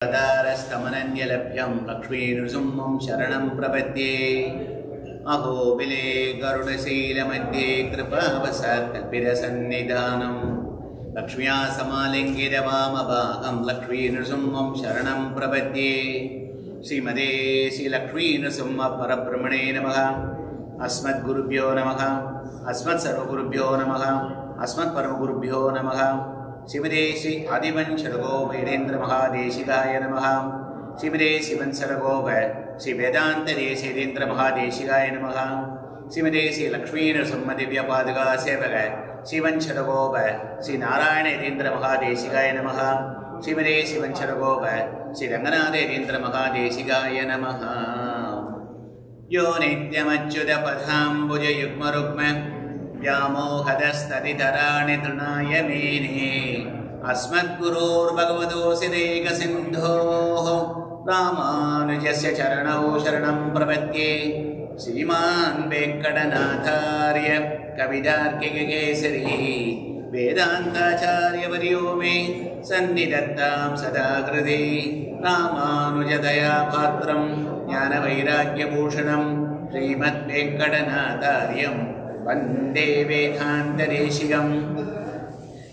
Tadarasthamananyalabhyam Lakshmi-nrsimham sharanam prapatye Ahobile Garudaseelamadhye Kripavasat Kalpirasannidhanam Lakshmiya Samalingidavamabhagam Lakshmi-nrsimham sharanam prapatye Srimade Sri Lakshmi-nrsimha Parabrahmane Namaha Asmadgurubhyo Namaha Asmadsarvagurubhyo Namaha Asmadparamagurubhyo Namaha Shrimade Sri Adivancharago Vedendra Mahadeshigaya Namaha Shrimade Shivansarago Sri Vedanta Desidendra Mahadeshigaya Namaha Shrimade Sri Lakshmi-nrsimha Divya Padaga Sevaka Shivancharago Sri Narayana Edendra Mahadeshigaya Namaha Shrimade Shivancharago Sri Ranganatha Edendra Mahadeshigaya Namaha Yo Nityamachyuta Padhambuja Yukma Rukma Vyamohadastaditarani Trunaya Mene Asmadgurur Bhagavadosideka Sindho Ramanujasya Charanau Sharanam Prapatye Sriman Venkatanatharya Kavidarkika Kesari Vedantacharya Varyome Sannidattam Sadakriti Ramanujadaya Patram Jnana Vairagya Bhushanam Srimad Venkatanatharyam Vande Vedanta-Deshigam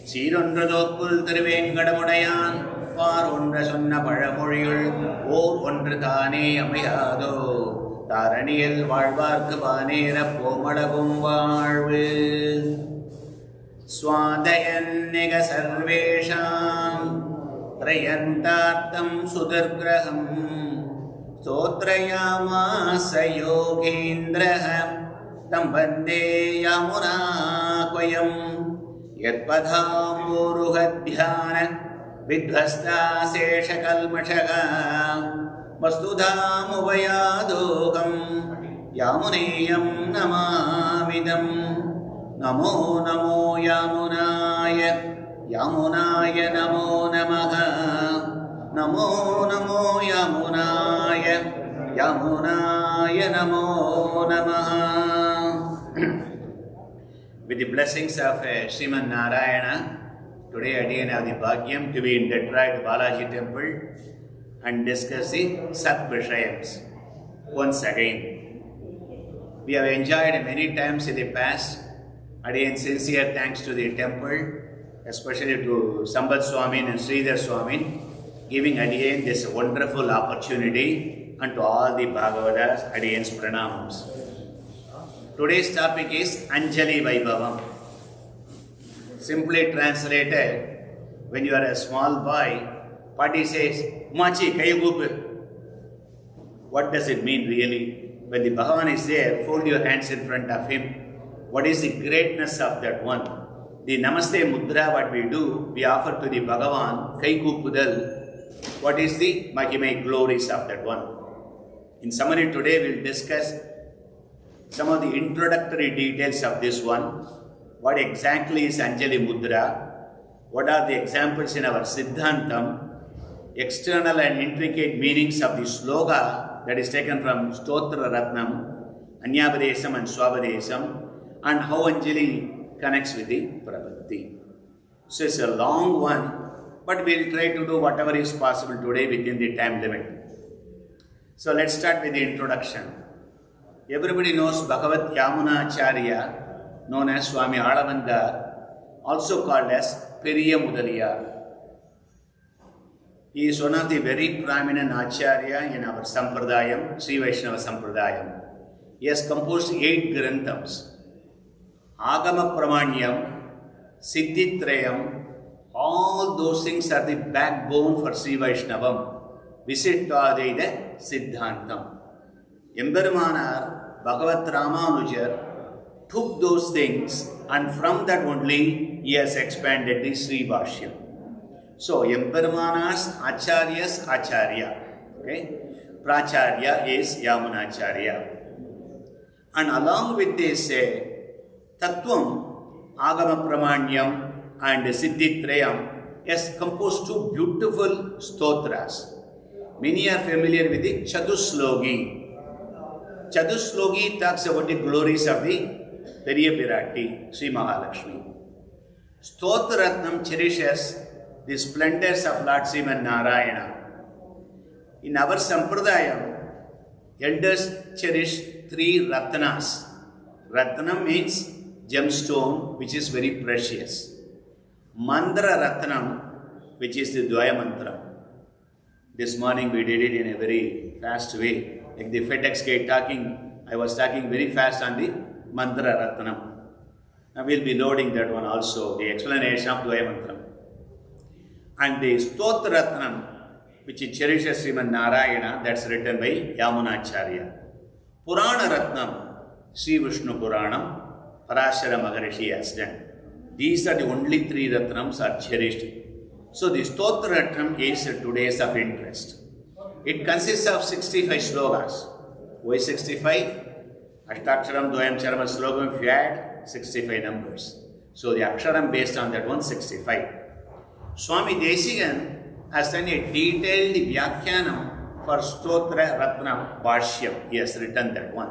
Sirondradokul Thiruvenkadamudayan Varondra Sonna Pazhamozhiyul Or Ondru Thane Amayado Tharaniyil Vazhvarkku Vanera Pomalagum Vazhvu Swadhayanniga Sarvesham Trayantartham Sudargraham Stotrayamasa Yogendraham Tam Vande Yamunakvayam Yatpadhamburuhadhyana Vidhvasta Seshakalmashaga Vastudhamuvayadokam Yamuneyam Namamidam Namo Namo Yamunaya Yamunaya Namo Namaha Namo Namo Yamunaya Yamunaya Namo Namaha. With the blessings of Sriman Narayana, today again I have the Bhagyam to be in Detroit Balaji Temple and discuss the Sat Vishayams once again. We have enjoyed many times in the past. Again, sincere thanks to the temple, especially to Sambat Swami and Sridhar Swami, giving again this wonderful opportunity and to all the Bhagavatas, Adiyan's pranamams. Today's topic is Anjali Vaibhavam. Simply translated, when you are a small boy, Patti says, Machi, Kayugup. What does it mean really? When the Bhagavan is there, fold your hands in front of him. What is the greatness of that one? The Namaste Mudra, what we do, we offer to the Bhagavan, Kaikupudal. What is the Mahimai glories of that one? In summary, today we will discuss some of the introductory details of this one. What exactly is Anjali Mudra? What are the examples in our Siddhantam? External and intricate meanings of the sloka that is taken from Stotra Ratnam, Anyabadesam and Swabadesam, and how Anjali connects with the Prabhati. So it's a long one, but we will try to do whatever is possible today within the time limit. So let's start with the introduction. Everybody knows Bhagavat Yamunacharya, known as Swami Alavandar, also called as Periya Mudaliyar. He is one of the very prominent Acharya in our Sampradayam, Sri Vaishnava Sampradayam. He has composed 8 Granthams. Agama Pramanyam, Siddhitrayam, all those things are the backbone for Sri Vaishnavam. Visittadeda Siddhantam. Emberumanar Bhagavat Ramanujar took those things and from that only he has expanded the Sri Bhashyam. So Emberumanar's Acharya's Acharya. Okay? Pracharya is Yamunacharya. And along with this Tattvam, Agama Pramanyam and Siddhitrayam has composed 2 beautiful stotras. Many are familiar with the Chatuslogi. Chatuslogi talks about the glories of the Periya Pirati, Sri Mahalakshmi. Stotra Ratnam cherishes the splendors of Lord Sriman Narayana. In our Sampradayam, elders cherish 3 Ratnas. Ratnam means gemstone, which is very precious. Mandra Ratnam, which is the Dvaya Mantra. This morning we did it in a very fast way. Like the FedEx gate I was talking very fast on the Mantra Ratnam. Now we'll be loading that one also, the explanation of Dvaya Mantra. And the Stotra Ratnam, which cherishes Sriman Narayana, that's written by Yamunacharya. Purana Ratnam, Sri Vishnu Puranam, Parashara Maharishi has done. These are the only 3 Ratnams are cherished. So the Stotra Ratnam is today's of interest. It consists of 65 slokas. Why 65? Ashtaksharam, Dvayam, Charama, Slokam, if you add 65 numbers. So the Aksharam based on that one 65. Swami Desikan has done a detailed Vyakhyanam for Stotra Ratnam Bhashyam. He has written that one.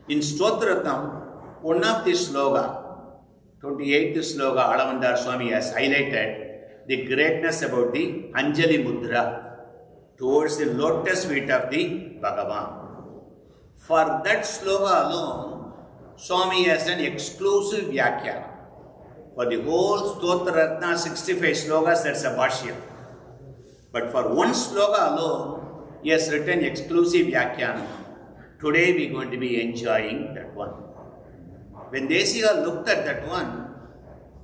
In Stotra Ratnam, one of the sloka, 28th sloka, Alavandar Swami has highlighted the greatness about the Anjali Mudra towards the lotus feet of the Bhagavan. For that sloka alone, Swami has an exclusive Vyakhya. For the whole Stotra Ratna 65 slokas, that's a Bhashya. But for one sloka alone, he has written exclusive Vyakhyanam. Today we are going to be enjoying that one. When Desika looked at that one,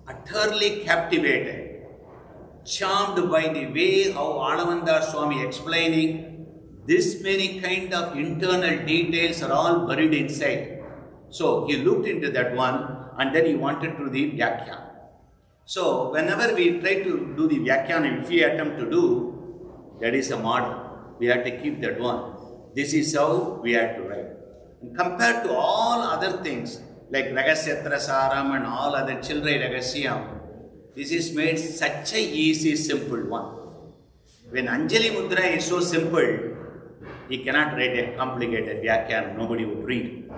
utterly captivated, charmed by the way how Alavandar Swami explaining this many kind of internal details are all buried inside. So he looked into that one and then he wanted to do the Vyakhya. So whenever we try to do the Vyakhyanam, if we attempt to do, that is a model. We have to keep that one. This is how we have to write. And compared to all other things like Ragasyatra Saram and all other Childrai Ragasyam, this is made such a easy, simple one. When Anjali Mudra is so simple, he cannot write a complicated Vyakhyanam, nobody would read.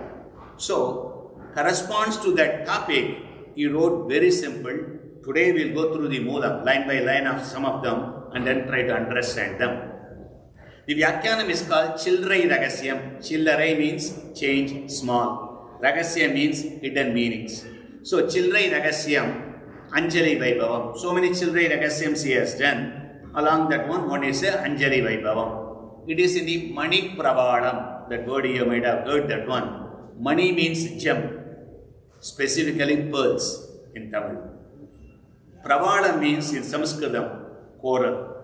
So, corresponds to that topic, he wrote very simple. Today we will go through the Moolam, line by line of some of them and then try to understand them. The Vyakhyanam is called Childrai Ragasyam. Chillarai means change, small. Ragasya means hidden meanings. So, Childrai Ragasyam, Anjali Vaibhavam. So many Childrai Ragasyams he has done. Along that one is Anjali Vaibhavam. It is in the Mani Pravalam. That word you might have heard that one. Mani means gem, specifically pearls in Tamil. Pravalam means in Sanskritam, coral.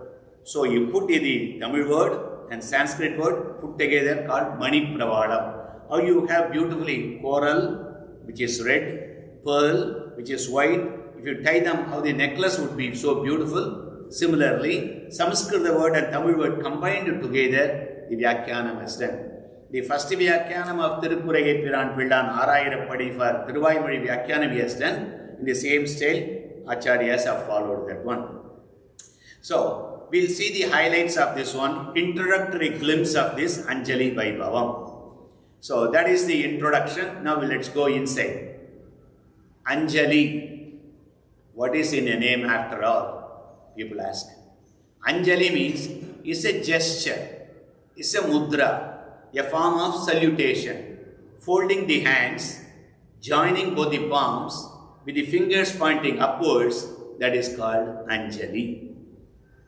So you put the Tamil word and Sanskrit word put together called Mani Pravalam. How you have beautifully coral, which is red, pearl, which is white. If you tie them, how the necklace would be so beautiful. Similarly, Sanskrit word and Tamil word combined together, the Vyakhyanam is done. The first Vyakhyanam of Tiruppurai Piran Pillan Arayirappadi for Thiruvaimozhi Vyakhyanam he has done. In the same style, Acharyas have followed that one. So, we'll see the highlights of this one, introductory glimpse of this Anjali Vaibhavam. So, that is the introduction. Now, let's go inside. Anjali. What is in a name after all? People ask. Anjali means, it's a gesture, it's a mudra, a form of salutation, folding the hands, joining both the palms with the fingers pointing upwards, that is called Anjali.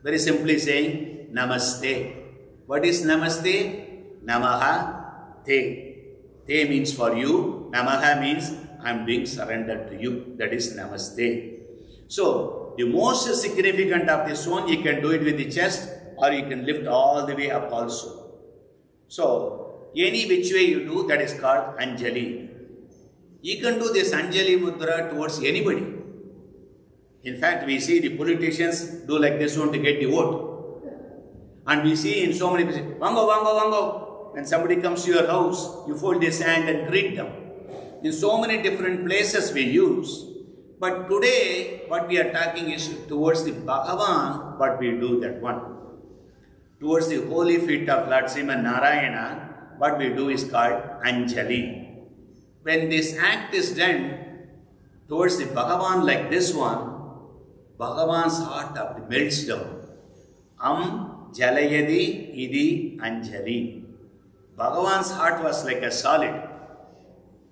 Very simply saying, Namaste. What is Namaste? Namaha Te. Te means for you, Namaha means I am being surrendered to you, that is Namaste. So, the most significant of this one, you can do it with the chest or you can lift all the way up also. So, any which way you do, that is called Anjali. You can do this Anjali Mudra towards anybody. In fact, we see the politicians do like this one to get the vote. And we see in so many places, Vango, Vango, Vango. When somebody comes to your house, you fold this hand and greet them. In so many different places we use. But today, what we are talking is towards the Bhagavan, what we do that one. Towards the holy feet of Lord Sriman Narayana, what we do is called Anjali. When this act is done towards the Bhagavan like this one, Bhagavan's heart melts down. Jalayadi Idi Anjali. Bhagavan's heart was like a solid,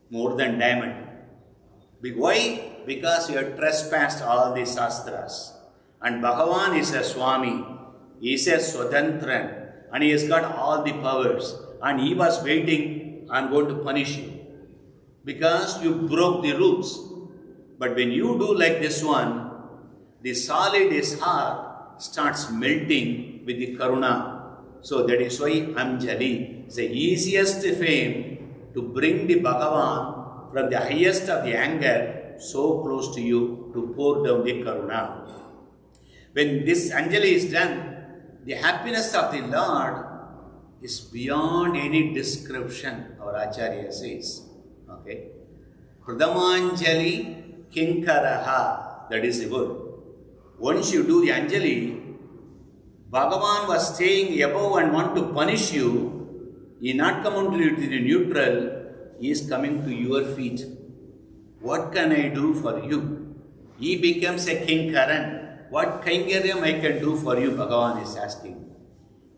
more than diamond. Why? Because you have trespassed all the Shastras. And Bhagavan is a Swami, he is a Swadantran, and he has got all the powers. And he was waiting, I am going to punish you. Because you broke the rules. But when you do like this one, the solid is heart starts melting with the karuna. So that is why Anjali is the easiest fame to bring the Bhagavan from the highest of the anger so close to you to pour down the karuna. When this Anjali is done, the happiness of the Lord is beyond any description, our Acharya says. Okay? Pradamanjali Kinkaraha, that is the word. Once you do the Anjali, Bhagavan was staying above and want to punish you. He not come onto you to the neutral, he is coming to your feet. What can I do for you? He becomes a Kinkaran. What Kainkaryam I can do for you, Bhagavan is asking.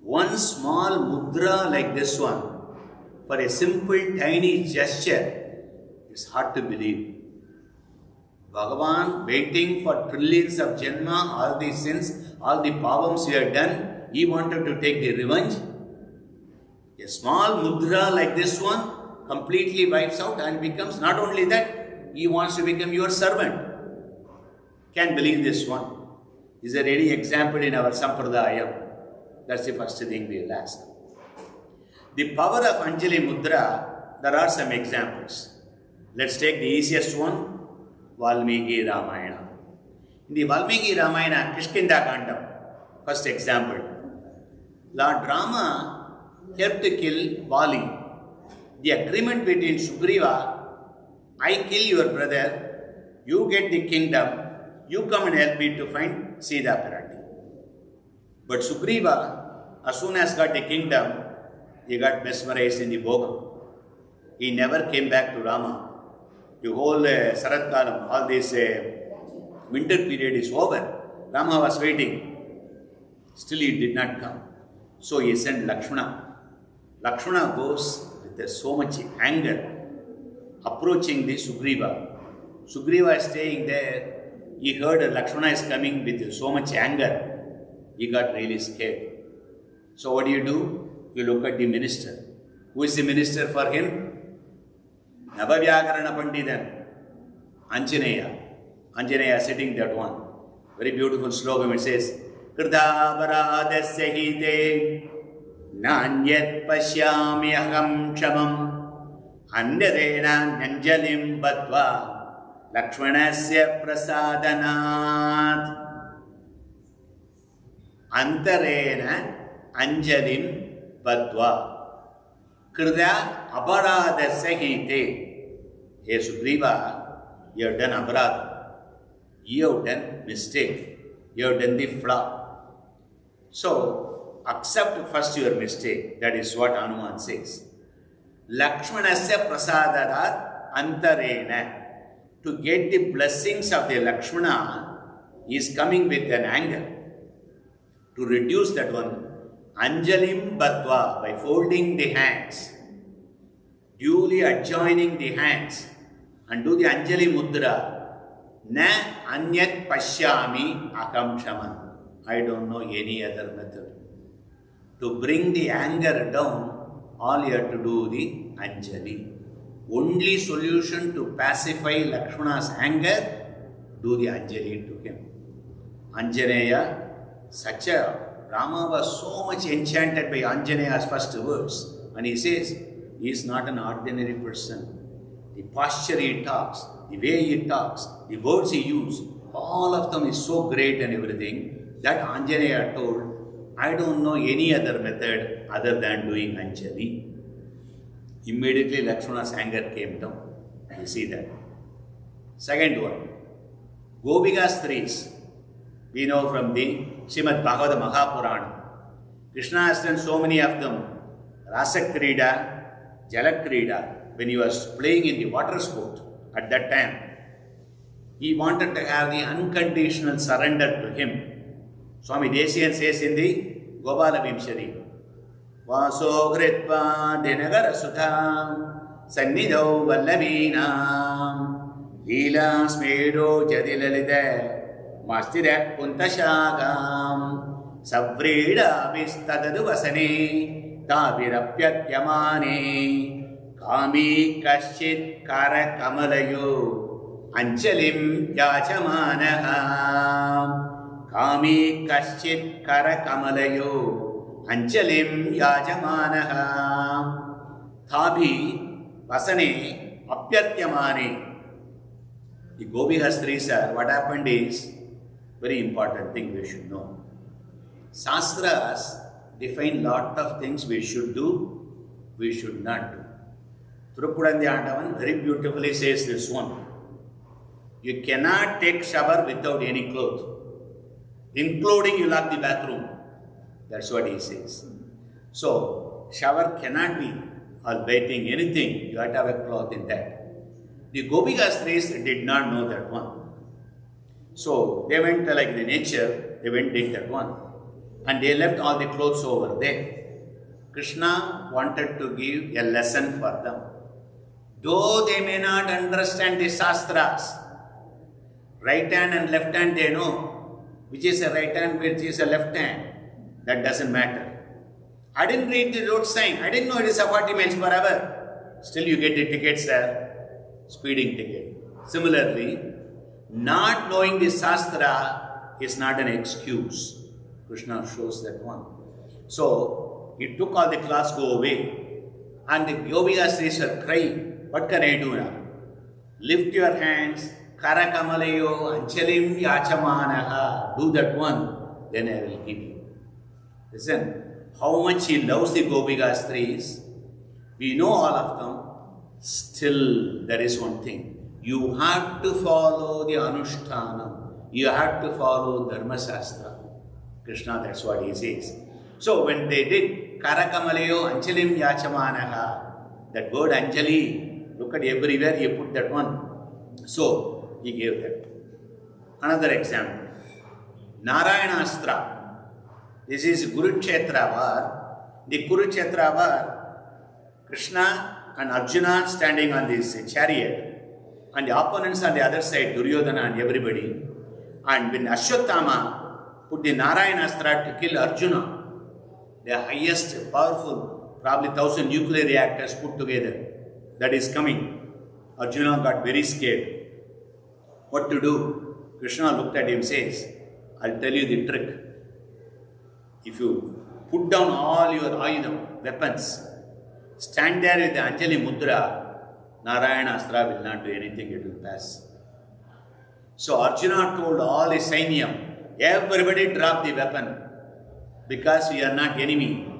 One small mudra like this one, for a simple tiny gesture, it's hard to believe. Bhagavan waiting for trillions of janma, all the sins, all the pavams you have done, he wanted to take the revenge. A small mudra like this one completely wipes out and becomes, not only that, he wants to become your servant. Can't believe this one. Is there any example in our Sampradaya? That's the first thing we'll ask. The power of Anjali Mudra, there are some examples. Let's take the easiest one. Valmiki Ramayana. In the Valmiki Ramayana, Kishkinda Kandam, first example. Lord Rama helped to kill Vali. The agreement between Sugriva, I kill your brother, you get the kingdom, you come and help me to find Sita Pirati. But Sugriva, as soon as got the kingdom, he got mesmerized in the bhogam. He never came back to Rama. The whole Sarat Kalam, all this winter period is over. Rama was waiting. Still he did not come. So he sent Lakshmana. Lakshmana goes with so much anger, approaching the Sugriva. Sugriva is staying there. He heard Lakshmana is coming with so much anger. He got really scared. So what do? You look at the minister. Who is the minister for him? Navavyakarana Panditan, Anjaneya. Anjaneya sitting that one. Very beautiful slogan. It says, Kridhaparadasya hite nanyat pashyami aham kshamam anyadena nyanjalim batva lakshmanasya prasadanat antarena anjalim batva Kridha aparadasya hite. Hey Sugriva, you have done aparadha. You have done mistake. You have done the flaw. So, accept first your mistake. That is what Hanuman says. Lakshmanasya prasadadat antarena. To get the blessings of the Lakshmana, he is coming with an anger. To reduce that one, Anjalim Batva, by folding the hands, duly adjoining the hands, and do the Anjali Mudra, Na Anyat Pashyami Akam Shaman. I don't know any other method. To bring the anger down, all you have to do the Anjali. Only solution to pacify Lakshmana's anger, do the Anjali to him. Anjaneya, such a Rama was so much enchanted by Anjaneya's first words, and he says, he is not an ordinary person. The posture he talks, the way he talks, the words he uses, all of them is so great and everything, that Anjaneya told, I don't know any other method other than doing Anjali. Immediately Lakshmana's anger came down. You see that. Second one, Gopika Stris. We know from the Srimad Bhagavata Mahapurana. Krishna has done so many of them. Rasa Krida, Jala Krida, when he was playing in the water sport at that time, he wanted to have the unconditional surrender to him. Swami Desikan says in the Gopala Vimshari. Vaso Gritva Dinagara Sudha Sannidho Vallavina Hila Smedo Jadilalite Mastira Puntashagam Savrida Vistadadu Vasani Tavirapyatyamani Kami Kashit Kara Kamalayo Anjalim Yachamanaha Kami Kashit Kara Kamalayo Anjalim Yajamanaha Thabi Vasane Apyatyamani. The Gopikastris are, what happened is, very important thing we should know. Shastras define lot of things we should do, we should not do. Thirupudandi Andavan very beautifully says this one. You cannot take shower without any clothes, including you lock the bathroom. That's what he says. So, shower cannot be, or bathing, anything, you have to have a cloth in that. The Gopikastris did not know that one. So, they went like the nature, they went did that one. And they left all the clothes over there. Krishna wanted to give a lesson for them. Though they may not understand the Shastras, right hand and left hand they know, which is a right hand, which is a left hand. That doesn't matter. I didn't read the road sign. I didn't know it is a 40 miles per hour. Still you get the tickets there. Speeding ticket. Similarly, not knowing the Shastra is not an excuse. Krishna shows that one. So, he took all the clothes, go away. And the Gopikastris are crying. What can I do now? Lift your hands. Karakamalayo Anjalim Yachamanaha. Do that one. Then I will give you. Listen, how much he loves the Gopikastris, we know all of them. Still, there is one thing. You have to follow the Anushtanam. You have to follow Dharma Shastra. Krishna, that's what he says. So, when they did Karakamalayo Anjalim Yachamanaha, that word Anjali, look at everywhere, he put that one. So, he gave that. Another example. Narayanastra. This is Kurukshetra war. The Kurukshetra war, Krishna and Arjuna standing on this chariot, and the opponents on the other side, Duryodhana and everybody. And when Ashwatthama put the Narayanastra to kill Arjuna, the highest, powerful, probably 1,000 nuclear reactors put together, that is coming. Arjuna got very scared. What to do? Krishna looked at him and says, I'll tell you the trick. If you put down all your ayudam, weapons, stand there with the Anjali Mudra, Narayana Astra will not do anything, it will pass. So Arjuna told all his Sainyam, everybody drop the weapon, because we are not enemy,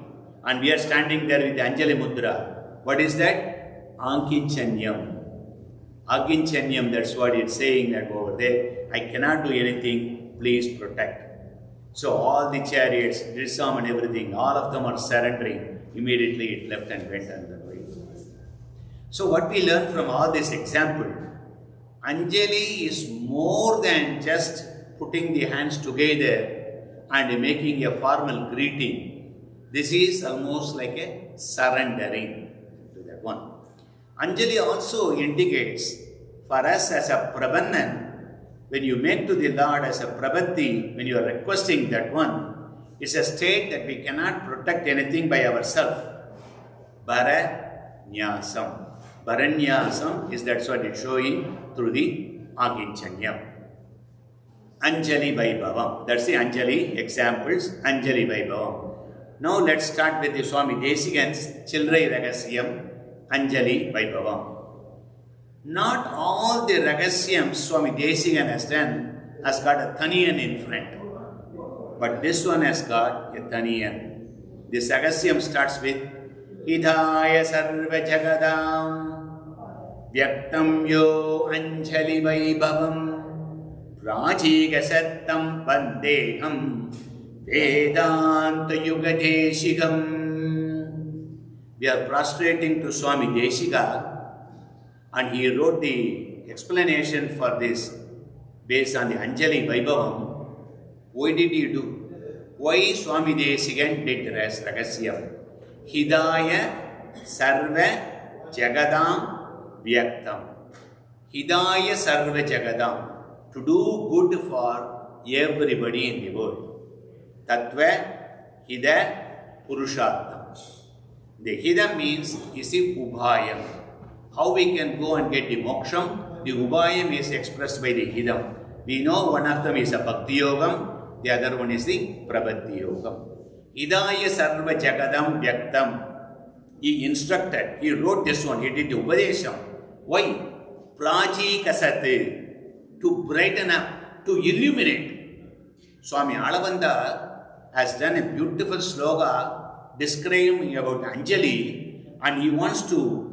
and we are standing there with the Anjali Mudra. What is that? Ankinchanyam. Ankinchanyam, that's what it's saying that over there. I cannot do anything, please protect. So all the chariots, Drisam and everything, all of them are surrendering. Immediately it left and went on the way. So what we learn from all this example, Anjali is more than just putting the hands together and making a formal greeting. This is almost like a surrendering to that one. Anjali also indicates for us as a Prabhannan, when you make to the Lord as a prabhati, when you are requesting that one, it's a state that we cannot protect anything by ourselves. Baranyasam. Baranyasam is that's what it's showing through the Aginchanyam. Anjali Vaibhavam. That's the Anjali examples. Anjali Vaibhavam. Now let's start with the Swami Desikan's Chilrai Ragasyam. Anjali Vaibhavam. Not all the Ragasyams Swami Desikan has done has got a Thaniyan in front. But this one has got a Thaniyan. This Ragasyam starts with Hidaya Sarva Jagadam Vyaktam Yo Anjali Vaibhavam Rajika Sattam Vandeham Vedanta Yugadeshikam. We are prostrating to Swami Deshika, and he wrote the explanation for this based on the Anjali Vaibhavam. Why did he do? why Swami Desikan did Ragasyam. Hidaya Sarva Jagadam Vyaktam. Hidaya Sarva Jagadam. To do good for everybody in the world. Tattva Hida Purushartham. The Hida means is the Ubhayam. How we can go and get the moksham? The Ubhayam is expressed by the Hidam. We know one of them is a Bhakti Yogam, the other one is the Prabhati Yogam. Hidaya Sarva Jagadam Vyaktam. He instructed, he wrote this one, he did the Upadesham. Why? Praji Kasate. To brighten up, to illuminate. Swami Alavanda has done a beautiful sloga describing about Anjali, and he wants to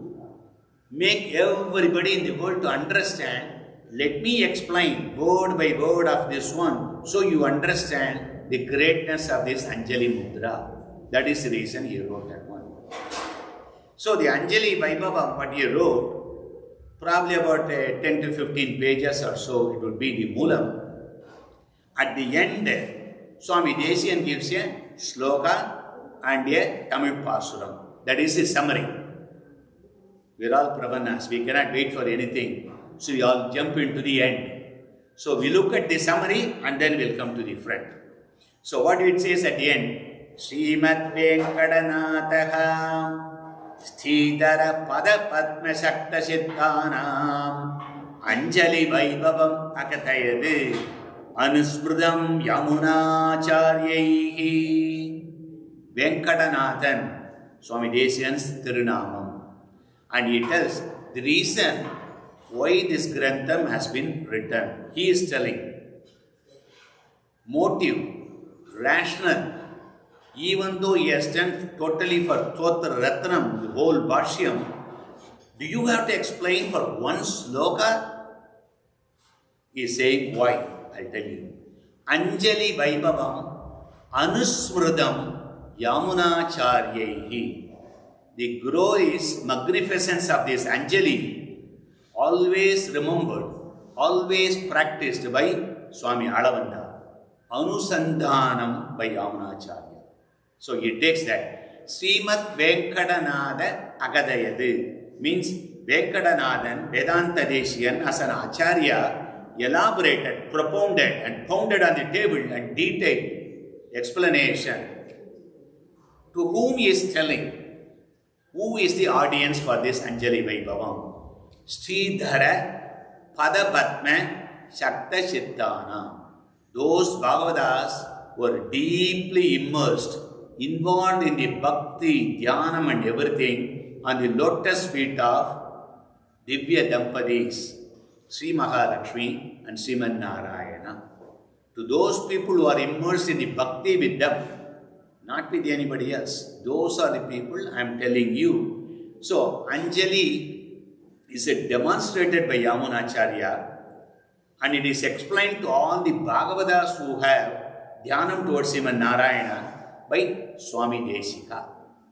make everybody in the world to understand. Let me explain word by word of this one so you understand the greatness of this Anjali Mudra. That is the reason he wrote that one. So the Anjali Vaibhavam, what he wrote, probably about 10 to 15 pages or so, it would be the Moolam. At the end, Swami Desikan gives a sloka and a Tamil Pasuram. That is the summary. We are all Pravanas, we cannot wait for anything. So we all jump into the end. So we look at the summary and then we'll come to the front. So what it says at the end, Srimad Venkatanatha Sthidara Pada Padma Shakta Siddhanam Anjali Vaibhavam Akatayade Anusmridam Yamunacharyahi. Venkatanathan, Swami Desikan's Tirunamam. And he tells the reason why this Grantham has been written. He is telling motive, rational. Even though he has done totally for Totra Ratnam, the whole Bhashyam, do you have to explain for one sloka? He is saying why. I'll tell you. Anjali Vaibhavam Anusmridam Yamunacharyahi. The glories, magnificence of this Anjali, always remembered, always practiced by Swami Alavanda. Anusandhanam by Yamunacharya. So he takes that. Srimad Venkatanatha Agadayadu means Venkatanathan, Vedanta Desikan as an Acharya elaborated, propounded and pounded on the table and detailed explanation. To whom he is telling? Who is the audience for this Anjali Vaibhavam? Sridhara Padapatma Shakta Chittana. Those Bhagavadas were deeply immersed, involved in the bhakti, dhyanam and everything on the lotus feet of Divya Dampadis, Sri Mahalakshmi and Sriman Narayana. To those people who are immersed in the bhakti with them, not with anybody else. Those are the people I am telling you. So, Anjali is demonstrated by Yamunacharya and it is explained to all the Bhagavadas who have dhyanam towards Sriman Narayana by Swami Desika.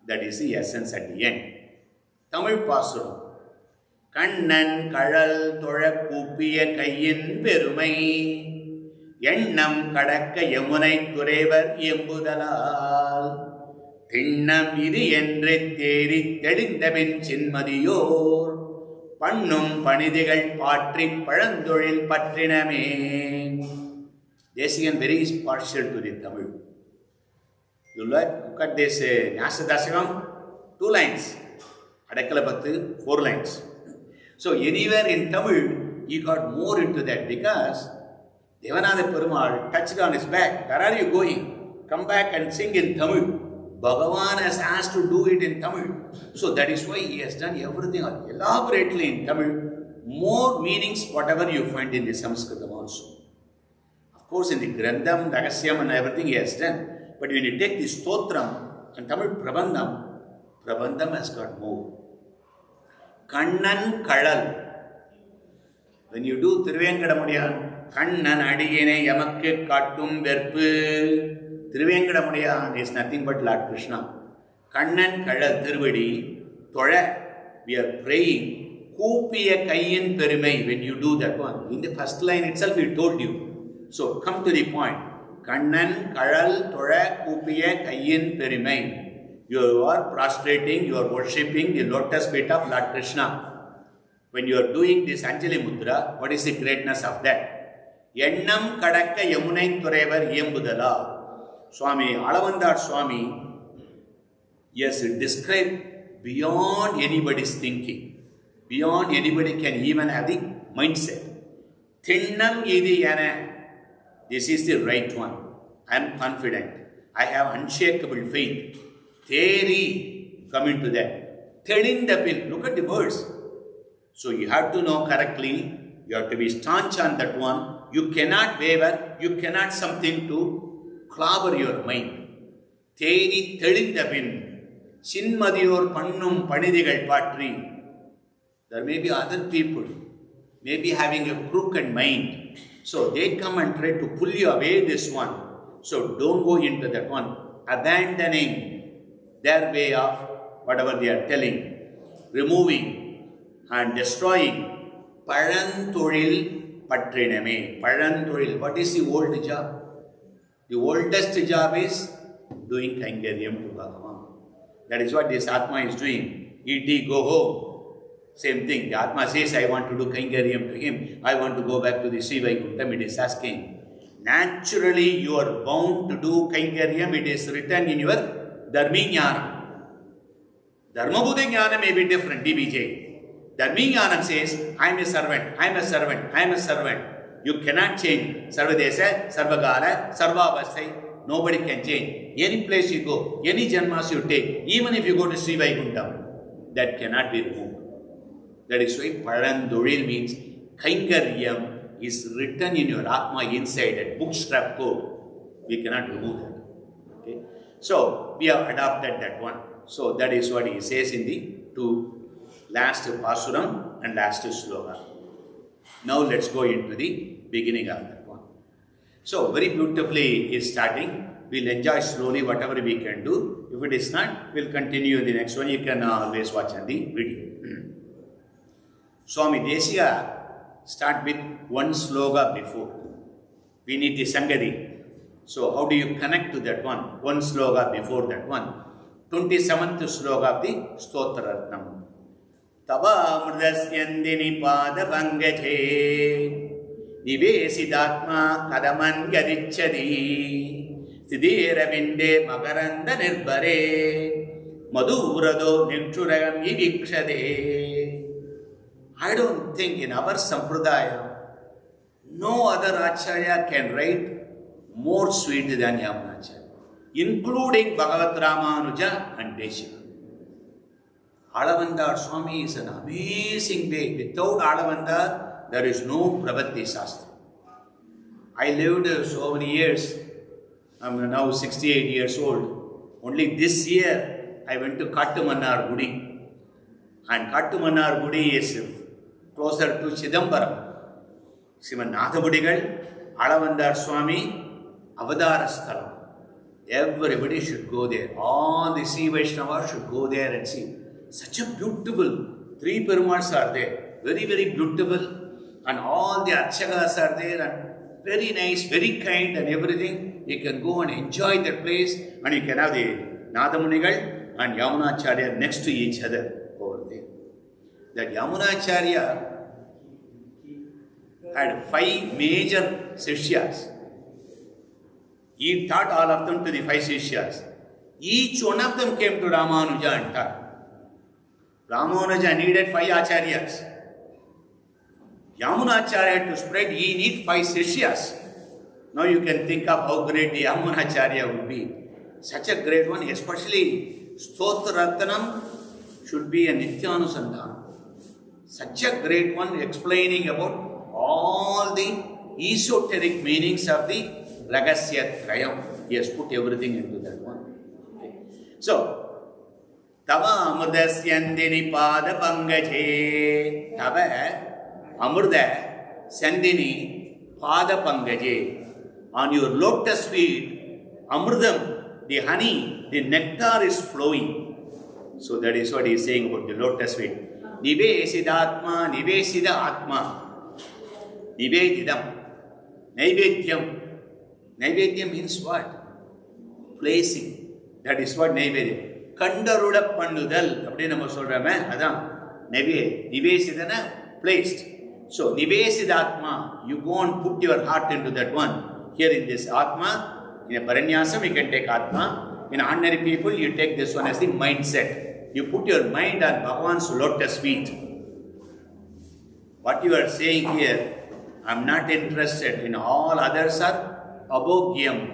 That is the essence at the end. Tamil Pasuram. Kannan Kadal Thola Kupiya Kayyin Perumai Ennam Kadakka Yamunai Thurevar Yembudalal Thinnam Idi Endre Theri Thedindabin Chinmadiyor Pannum Panidigal Patrik Padandolil Patriname. Desikan very partial to the Tamil. You look at this Nyasadasivam, 2 lines. Adakalapathu, 4 lines. So anywhere in Tamil, he got more into that because Devanada Perumal touched on his back. Where are you going? Come back and sing in Tamil. Bhagavan has asked to do it in Tamil. So that is why he has done everything elaborately in Tamil. More meanings, whatever you find in the Sanskritam also. Of course, in the Grantham, Ragasyam and everything he has done. But when you take the Stotram and Tamil Prabandham, Prabandham has got more. Kannan Kadal. When you do Thiruvenkadamudiyan, Kannan Adigene Yamakke Kattum Verpu. Thiruvenkadamudiyan is nothing but Lord Krishna. Kannan Kadal Thiruvadi, Thola, we are praying. Kupiya Kayyin Perumai when you do that one. In the first line itself, he told you. So come to the point. Kannan, Kadal, Thoda, Kupiya, Kayin, Perimai. You are prostrating, you are worshipping the lotus feet of Lord Krishna. When you are doing this Anjali Mudra, what is the greatness of that? Yennam Kadakka Yamunai Thurevar Yembudala. Swami, Alavandar Swami, yes, described beyond anybody's thinking. Beyond anybody can even have the mindset. Thinnam Idi Yana. This is the right one. I am confident. I have unshakable faith. Theory, come into that. Telling the pin. Look at the words. So you have to know correctly. You have to be staunch on that one. You cannot waver. You cannot something to clobber your mind. Theory, telling the pin. Sinmadiyor pannum panidigal patri. There may be other people, maybe having a crooked mind. So they come and try to pull you away this one. So don't go into that one. Abandoning their way of whatever they are telling. Removing and destroying. Paranthoril patriname. Paranthoril. What is the old job? The oldest job is doing Kainkaryam to Bhagavan. That is what this Atma is doing. Eat, go home. Same thing. The Atma says, I want to do Kainkaryam to him. I want to go back to the Sri Vaikuntham. It is asking. Naturally, you are bound to do Kainkaryam. It is written in your Dharmi Jnanam. Dharmabhuta Jnana may be different, DBJ. Dharmi Jnanam says, I am a servant, I am a servant, I am a servant. You cannot change. Sarvadesa, Sarvagala, Sarvavasai. Nobody can change. Any place you go, any janmas you take, even if you go to Sri Vaikuntham, that cannot be removed. That is why Paranduril means Kainkaryam is written in your Atma inside that bootstrap code. We cannot remove that. Okay? So, we have adopted that one. So, that is what he says in the two last Pasuram and last Sloka. Now, let's go into the beginning of that one. So, very beautifully he is starting. We'll enjoy slowly whatever we can do. If it is not, we'll continue in the next one. You can always watch on the video. Swami Deshiya start with one sloga before. We need the Sangadi. So how do you connect to that one? One sloga before that one. 27th sloga of the Stotraratnam. Tava murdasyandini pada bangaje Nivesidatma kadaman gadichadi Siddhira vinde makaranda nirbare Madhurado nikshuragam yivikshade. I don't think in our Sampradaya, no other Acharya can write more sweet than Yamunacharya, including Bhagavat Ramanuja and Deshiya. Alavandar Swami is an amazing way. Without Alavandar, there is no Prabhati Shastra. I lived so many years. I am now 68 years old. Only this year, I went to Kattumannar Gudi. And Kattumannar Gudi is closer to Chidambaram. Sriman Nathamudigal, Alavandar Swami, Avadara Sthalam. Everybody should go there. All the Sri Vaishnavas should go there and see. Such a beautiful, 3 Perumals are there. Very, very beautiful. And all the Archakas are there and very nice, very kind and everything. You can go and enjoy that place and you can have the Nathamunigal and Yamunacharya next to each other over there. That Yamunacharya had 5 major Sishyas. He taught all of them to the 5 Sishyas. Each one of them came to Ramanuja and taught. Ramanuja needed 5 Acharyas. Yamunacharya had to spread, he needs 5 Sishyas. Now you can think of how great the Yamunacharya would be. Such a great one, especially Stotraratnam should be a Nityanusandhana. Such a great one explaining about all the esoteric meanings of the Ragasya Trayam. He has put everything into that one. Okay. So, Tava Amurdasyandini Pada Pangaje. Tava Amurda Sandini Pada Pangaje. On your lotus feet, Amurdam, the honey, the nectar is flowing. So that is what he is saying about the lotus feet. Nivesidatma, Nivesida Atma, Nivedidam, Naivedyam, Naivedya means what? Placing. That is what Naivedya. Kandaruda Pandudal. Apdi nama solrame. Adam. Nivesidana placed. So, Nivesidatma. You go and put your heart into that one. Here in this Atma, in a Paranyasam, you can take Atma. In ordinary people, you take this one as the mindset. You put your mind on Bhagavan's lotus feet. What you are saying here, I am not interested in all others are abhogyam.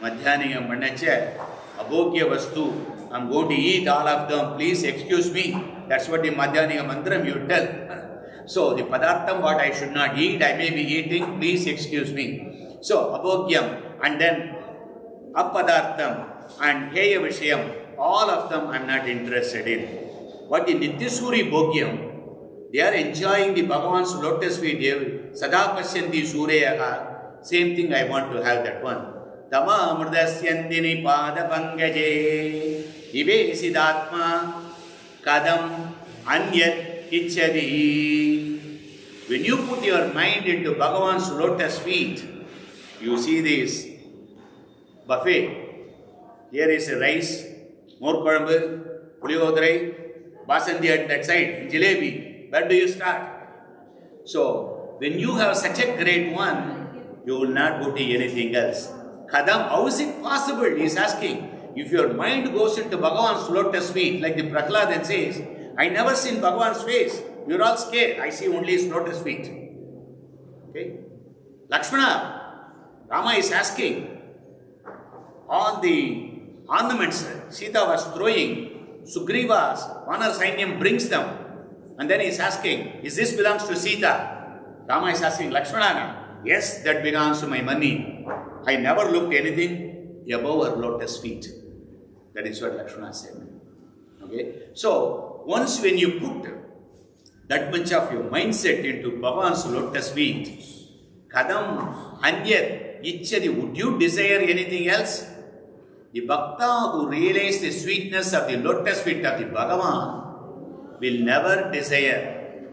Madhyaniyam manacha, abhogya vastu. I am going to eat all of them. Please excuse me. That's what the Madhyaniyam mantram you tell. So the padartham what I should not eat, I may be eating. Please excuse me. So abhogyam and then apadartham and heya vishayam, all of them I am not interested in. What the Nityasuri bhogyam, they are enjoying the Bhagavan's lotus feet. Sada pasyanti sureyaha. Same thing I want to have that one. Tama amrdasyantini pada pangaje. Ivesidatma kadam anyat ichchadi. When you put your mind into Bhagavan's lotus feet, you see this buffet. Here is a rice, more korambu, puliyodarai, basandi at that side, jalebi. Where do you start? So, when you have such a great one, you will not go to anything else. Kadam, how is it possible? He is asking. If your mind goes into Bhagavan's lotus feet, like the Prahlad says, I never seen Bhagavan's face. You are all scared. I see only his lotus feet. Okay? Lakshmana, Rama is asking, all the ornaments Sita was throwing, Sugriva's Vanar Sainyam brings them. And then he is asking, is this belongs to Sita? Rama is asking, Lakshmana, yes, that belongs to my money. I never looked anything above her lotus feet. That is what Lakshmana said. Okay? So, once when you put that much of your mindset into Bhagavan's lotus feet, Kadam, Anyat, Ichchadi, would you desire anything else? The Bhakta who realizes the sweetness of the lotus feet of the Bhagavan will never desire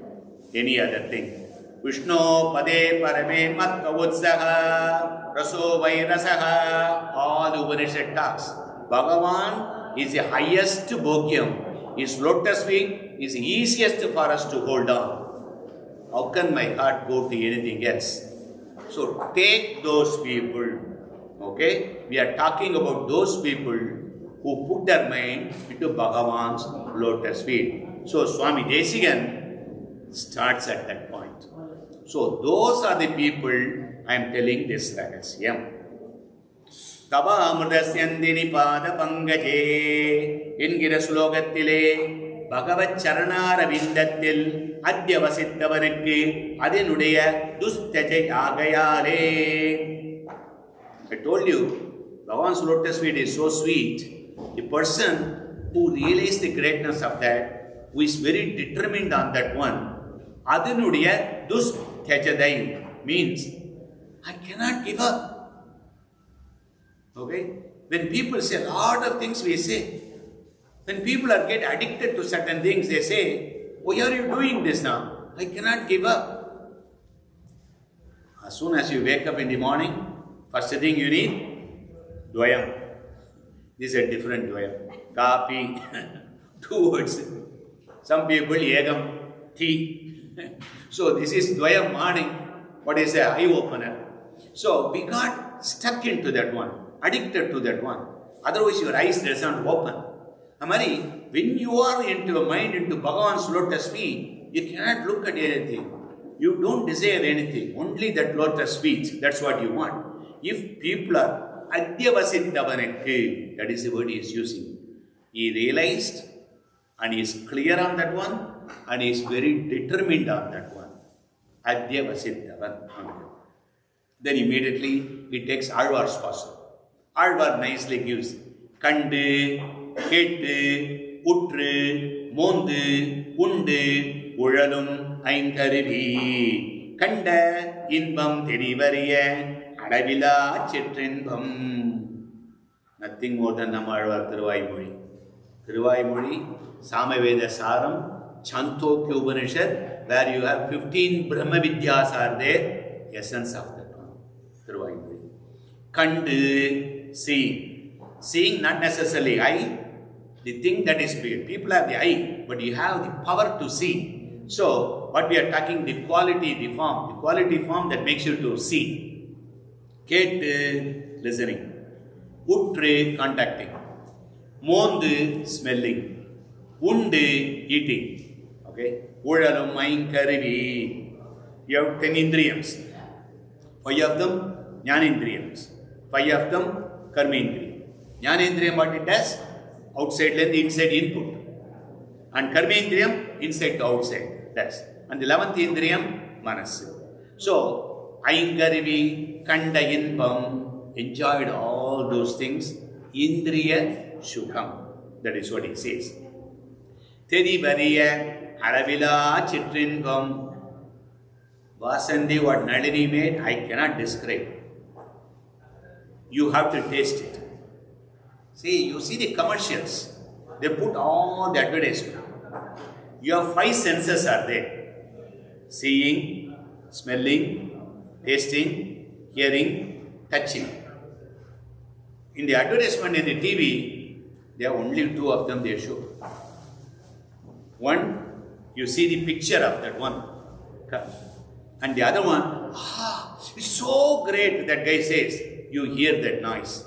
any other thing. Vishnu pade parame mat kavutsaha raso vairasaha. All Upanishad talks. Bhagavan is the highest bhogyam. His lotus feet is the easiest for us to hold on. How can my heart go to anything else? So take those people. Okay? We are talking about those people who put their mind into Bhagavan's lotus feet. So Swami Desikan starts at that point. So those are the people I am telling this Ragasyam. Tava amrdasyandini pada pangaje. Ingira slogattile Bhagavat charanara vindatil adyavasittavanakku adinudaya dusthaja yagayale. I told you, Bhagavan's lotus feet is so sweet. The person who realizes the greatness of that, who is very determined on that one, Adinudaya dusthajadai means, I cannot give up. Okay? When people say a lot of things we say, when people are get addicted to certain things, they say, why are you doing this now? I cannot give up. As soon as you wake up in the morning, first thing you need, dvayam. This is a different dvayam. Kapi, 2 words. Some people, yegam, tea. So this is dvayam morning. What is an eye opener? So we got stuck into that one, addicted to that one. Otherwise your eyes doesn't open. Amari, when you are into a mind into Bhagavan's lotus feet, you cannot look at anything. You don't desire anything. Only that lotus feet. That's what you want. If people are adyavasittavanakku, that is the word he is using. He realized and he is clear on that one and he is very determined on that one. Adyavasittavan. Then immediately he takes Alvar's passage. Alvar nicely gives Kandu, Kettu, Utru, Mondu, Undu, Uradum, Ainkaruvi, Kanda, Inbam, Terivariya, Adavila, Chitrinbam. Nothing more than Namarva Thiruvaimozhi. Thiruvaimozhi, Samaveda Saram, Chandogya Upanishad, where you have 15 Brahma Vidyas are there, essence of that one. Thiruvaimozhi. Kandu, see. Seeing not necessarily eye. The thing that is big. People have the eye, but you have the power to see. So, what we are talking, the quality form that makes you to see. Ket, listening. Uttre, contacting. Mondu, smelling. Undu, eating. Okay? Udalum, mind, karivi. You have 10 indriyams. 5 of them, jnanendriyams. 5 of them, karmendriyam. Jnanendriyam, what it does? Outside length, inside input. And karmendriyam, inside to outside. That's. And the 11th indriyam, manas. So, Aingarivi, Kanda Inpam, enjoyed all those things. Indriya Shukam. That is what he says. Tedi Variya, Haravila Chitrinpam. Vasandi, what Nalini made, I cannot describe. You have to taste it. See, you see the commercials. They put all the advertisement. Your 5 senses are there. Seeing, smelling, tasting, hearing, touching. In the advertisement in the TV, there are only 2 of them they show. One, you see the picture of that one. And the other one, it's so great, that guy says, you hear that noise.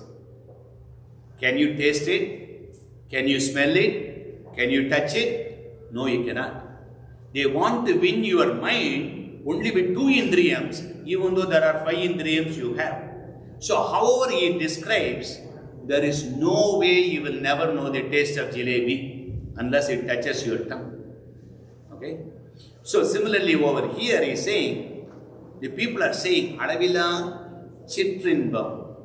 Can you taste it? Can you smell it? Can you touch it? No, you cannot. They want to win your mind only with 2 indriyams, even though there are 5 indriyams you have. So, however he describes, there is no way you will never know the taste of jalebi unless it touches your tongue. Okay? So, similarly over here he is saying, the people are saying, Alavila Chitrinbam.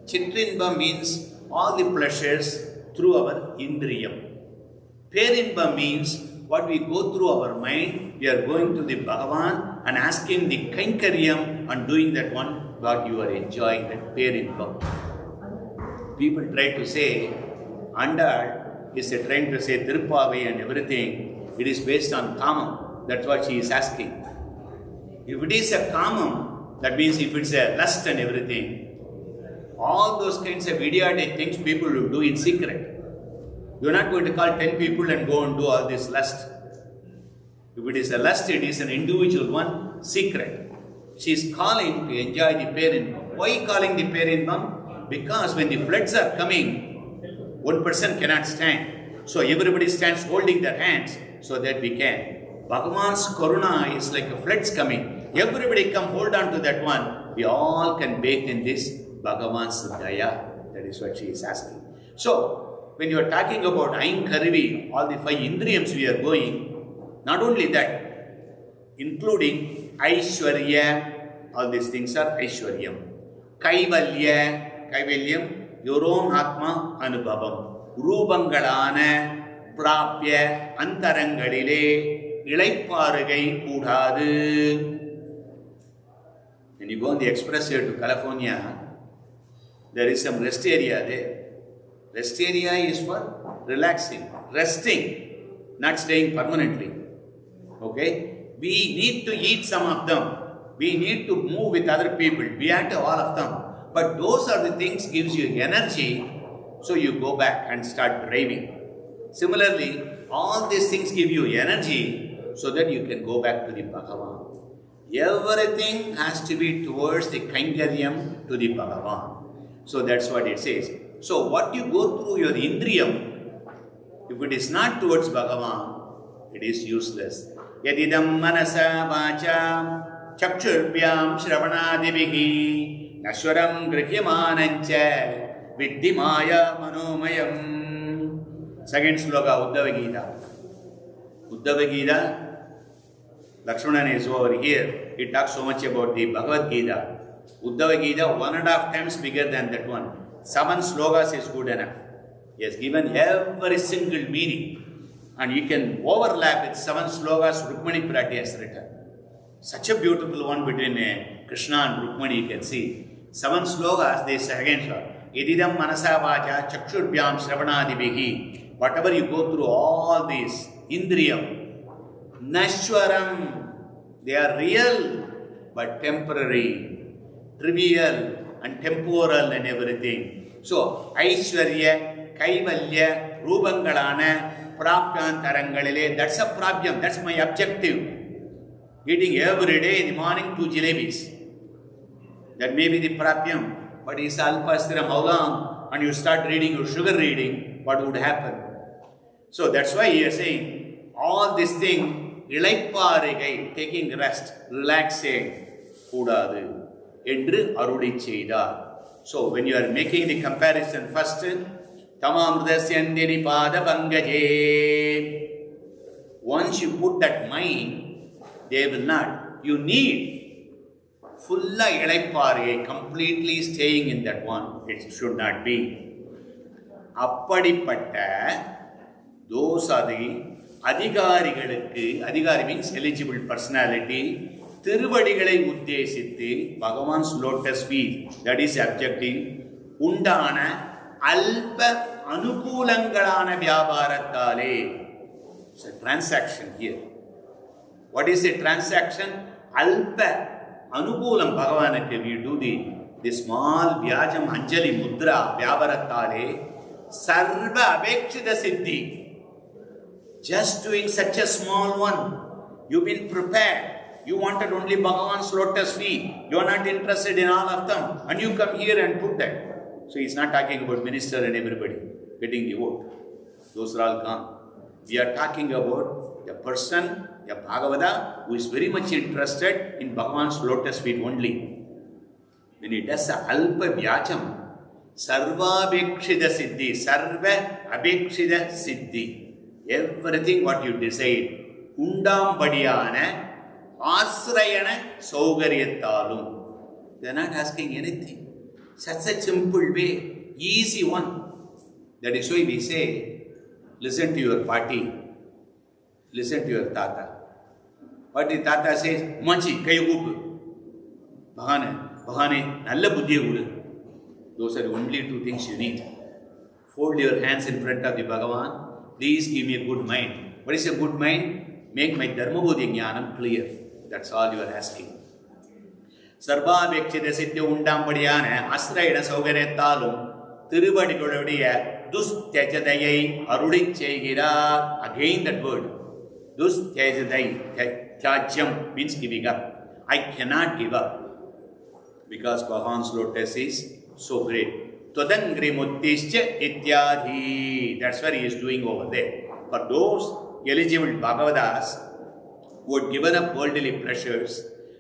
Chitrinbam means all the pleasures through our indriyam. Perinbam means what we go through our mind, we are going to the Bhagavan and asking the Kankaryam and doing that one, what you are enjoying, that Perinbam. People try to say, Andal is trying to say Tirupavai and everything, it is based on Kamam. That's what she is asking. If it is a Kamam, that means if it's a lust and everything, all those kinds of idiotic things people will do in secret. You are not going to call 10 people and go and do all this lust. If it is a lust, it is an individual one, secret. She is calling to enjoy the Perinbam. Why calling the Perinbam? Because when the floods are coming, one person cannot stand. So everybody stands holding their hands so that we can. Bhagavan's Karuna is like a floods coming. Everybody come hold on to that one. We all can bathe in this Bhagavan's Daya. That is what she is asking. So, when you are talking about Ain Karivi, all the 5 indriyams we are going, not only that, including Aishwarya, all these things are Aishwaryam. Kaivalyam, your own Atma Anubhavam. Rubangalana, Prapya, Antarangadile, Ilaiparugai Kudadu. When you go on the express here to California, there is some rest area there. Rest area is for relaxing, resting, not staying permanently. Okay? We need to eat some of them. We need to move with other people. We have to all of them. But those are the things gives you energy, so you go back and start driving. Similarly, all these things give you energy so that you can go back to the Bhagavan. Everything has to be towards the Kainkaryam to the Bhagavan. So that's what it says. So what you go through your Indriyam, if it is not towards Bhagavan, it is useless. Yadidam manasa vacha chakshurvyam shravanadibihi nashwaram grihyamanancha viddhimaya manomayam. Second sloka, Uddhava Gita. Uddhava Gita, Lakshmanan is over here. He talks so much about the Bhagavad Gita. Uddhava Gita, 1.5 times bigger than that one. 7 slokas is good enough. He has given every single meaning. And you can overlap with 7 slokas Rukmani Pirati has written. Such a beautiful one between Krishna and Rukmani you can see. 7 slokas, they say again, Ididam manasa vaja chakshurvyam shravanadibihi. Whatever you go through all these, Indriyam, Nashwaram, they are real but temporary, trivial, and temporal and everything. So, Aishwarya, Kaivalya, Rubangalana, Prapyantarangalile, that's a problem, that's my objective. Eating every day in the morning 2 jalebis. That may be the Prapyam, but is Alpastira Maulam, and you start reading your sugar reading, what would happen? So that's why he is saying, all this thing, taking rest, relaxing, Kudadu, Endru Arudi Cheda. So when you are making the comparison first, Tamamrdasyandini Pada Bangaje. Once you put that mind, they will not. You need fulla ilaipare, completely staying in that one. It should not be. Appadipatta, those are the Adhigari means eligible personality. Tiruvadigalai uddesittu, Bhagavan's lotus feet, that is objective. Undana, alpa anukulangalana vyabharattale. It's a transaction here. What is a transaction? Alpa anukulam Bhagavanakku. We do the small vyajam Anjali mudra vyabharattale sarva abhekshita siddhi. Just doing such a small one, you've been prepared. You wanted only Bhagavan's lotus feet. You are not interested in all of them. And you come here and put that. So he's not talking about minister and everybody getting the vote. Those are all gone. We are talking about the person, the Bhagavata, who is very much interested in Bhagavan's lotus feet only. When he does a alpa vyacham, sarva abhekshita siddhi, sarva abhekshita siddhi. Everything what you decide, undam badiyana, asrayana, saugaryattalum. They are not asking anything. Such a simple way, easy one. That is why we say, listen to your party, listen to your tata. What the tata says, Machi, kayugupu, bahane, nalla buddhiya gudu. Those are the only two things you need. Fold your hands in front of the Bhagavan. Please give me a good mind. What is a good mind? Make my dharma bodhi jnanam clear. That's all you are asking. Sarva abhekshita siddhi undam padiyana asrayana saugaryattalum Tiruvadigaluடைய dusthyajadayai arudicheigira. Again that word. Dusthyajadai. Tyajyam means giving up. I cannot give up. Because Bhagavan's lotus is so great. Tadangri muddischa ityadhi. That's what he is doing over there. For those eligible Bhagavadas who had given up worldly pleasures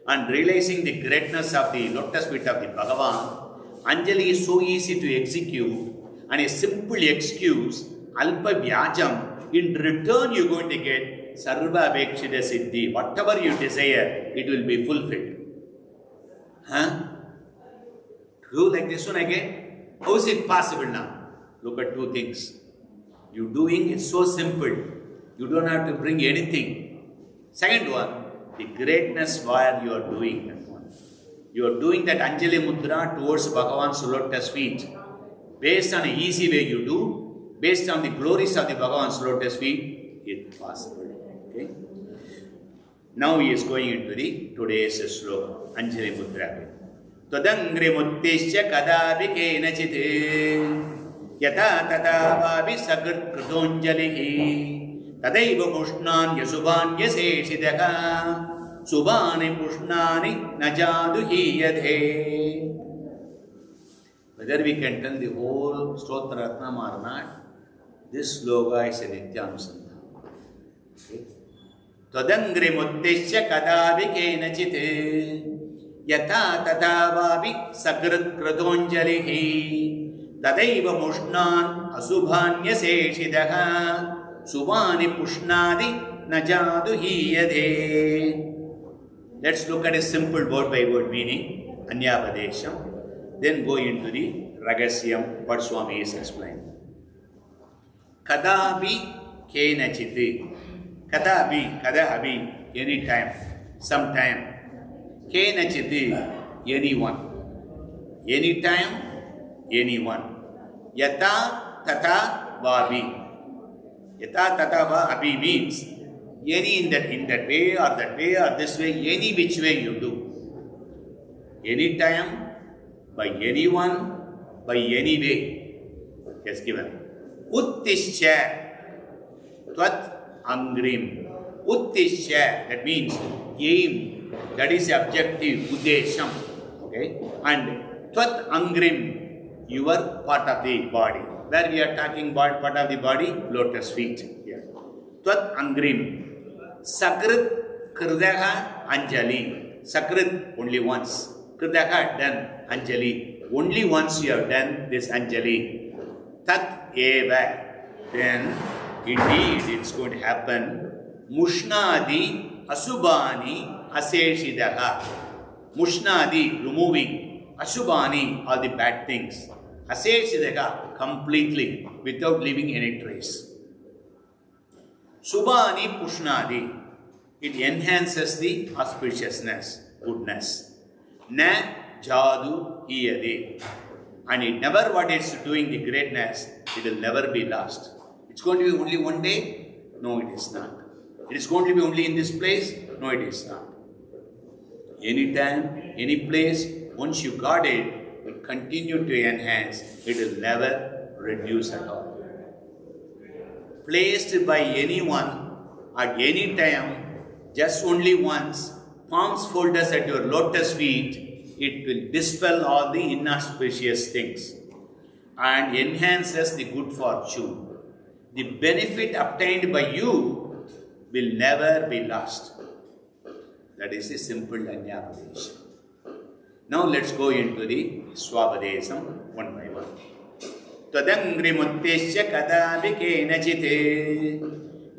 and realizing the greatness of the lotus feet of the Bhagavan, Anjali is so easy to execute and a simple excuse, alpa vyajam, in return you are going to get sarva abhekshita siddhi. Whatever you desire, it will be fulfilled. Do like this one again? How is it possible now? Look at two things. You doing it so simple. You don't have to bring anything. Second one, the greatness where you are doing that one. You are doing that Anjali Mudra towards Bhagavan's lotus feet. Based on an easy way you do, based on the glories of the Bhagavan's lotus feet, it's possible. Okay? Now he is going into the today's sloka, Anjali Mudra. Tadangri muddischa kadapi kenachit yata tadavavi sagrat krutonjalihi tadaiva pushnan yasuban yaseshidaka subani pushnani najadu hiyadhe. Whether we can tell the whole Stotra Ratnam or not, this sloka is a Nityanusandhana. Tadangri muddischa kadapi kenachit Yata tatavavi sagrat kradonjalihi tadaiva mushnan asubhanya seshidaha subhani pushnadi najadu hiyadhe. Let's look at a simple word by word meaning, Anyapadesham. Then go into the Ragasyam, what Swami is explaining. Kadabi kenachiti. Kadabi, kadahabi, anytime, sometime. Kenachiti, anyone. Anytime, anyone. Yata tata vabi. Yata tata vabi means any in that way or this way, any which way you do. Anytime, by anyone, by any way. He has given. Uttishya, Tvat Angrim. Uttishya, that means aim, that is objective, Uddesham. Okay? And Tvat Angrim, your part of the body. Where we are talking about part of the body? Lotus feet. Here. Tvat Angrim. Sakrit Kridaha Anjali. Sakrit only once. Kridaha done. Anjali. Only once you have done this Anjali. Tat eva. Then indeed it's going to happen. Mushnadi Asubani Aseshidaha. Mushnadi, removing. Asubani, all the bad things. Aseshidaha, completely, without leaving any trace. Subani Pushnadi, it enhances the auspiciousness, goodness. Na Jadu Iyade. And it never, what it's doing, the greatness, it will never be lost. It's going to be only one day? No, it is not. It is going to be only in this place? No, it is not. Anytime, any place, once you got it, will continue to enhance. It will never reduce at all. Placed by anyone at any time, just only once, palms folded at your lotus feet, it will dispel all the inauspicious things and enhances the good fortune. The benefit obtained by you will never be lost. That is a simple Anyapadesha. Now let's go into the Swabadesam one by one. Tadangrimuttesya kadavi kenachite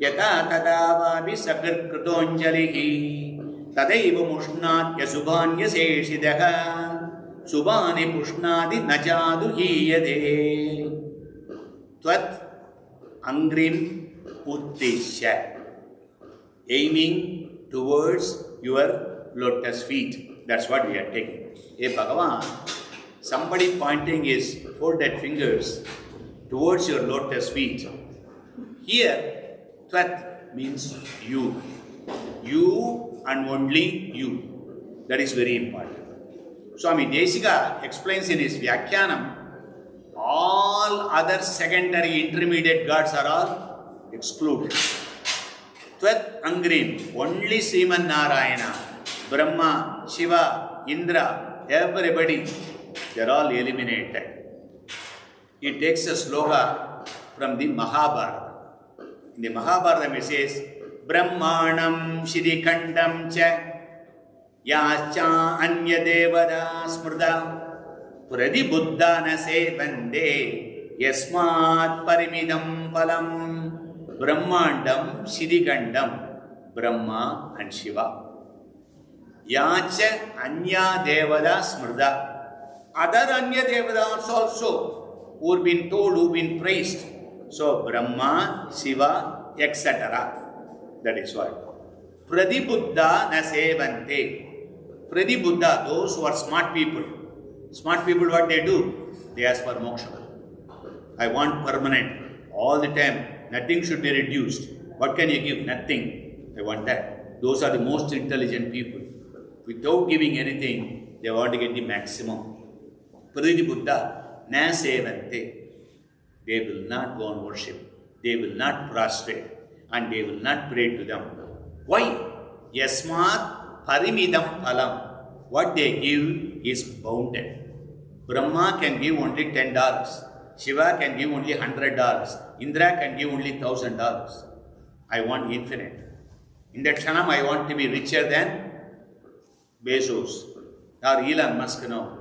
yata tadavavi sakrit kritonjalihi tadaiva mushnatya subhanya seshidaha subhani pushnadi najadu hiyade tvat angrim uttesya, aiming towards your lotus feet. That's what we are taking. Hey Bhagavan, somebody pointing his folded fingers towards your lotus feet. Here, Tvat means you. You and only you. That is very important. Swami Desika explains in his Vyakhyanam, all other secondary intermediate gods are all excluded. Tvat Angrim, only Sriman Narayana, Brahma, Shiva, Indra, everybody, they are all eliminated. He takes a sloka from the Mahabharata. In the Mahabharata it says, Brahmanam Shirikandam cha Yacha Anya Devada Smrda Pradibuddhana Sevande Yasmat Parimidam Palam. Brahmandam, Shirikandam, Brahma and Shiva. Yacha Anya Devada Smrda. Other Anya Devadas also, who have been told, who have been praised. So Brahma, Shiva, etc. That is what. Pradibuddha Nasevante. Pradibuddha, those who are smart people. Smart people, what they do? They ask for moksha. I want permanent, all the time. Nothing should be reduced. What can you give? Nothing. I want that. Those are the most intelligent people. Without giving anything, they want to get the maximum. Praditi Buddha, na sevante. They will not go and worship. They will not prostrate. And they will not pray to them. Why? Yasmat parimidam palam. What they give is bounded. Brahma can give only $10. Shiva can give only $100. Indra can give only $1,000. I want infinite. In that Kshanam, I want to be richer than Bezos or Elon Musk now.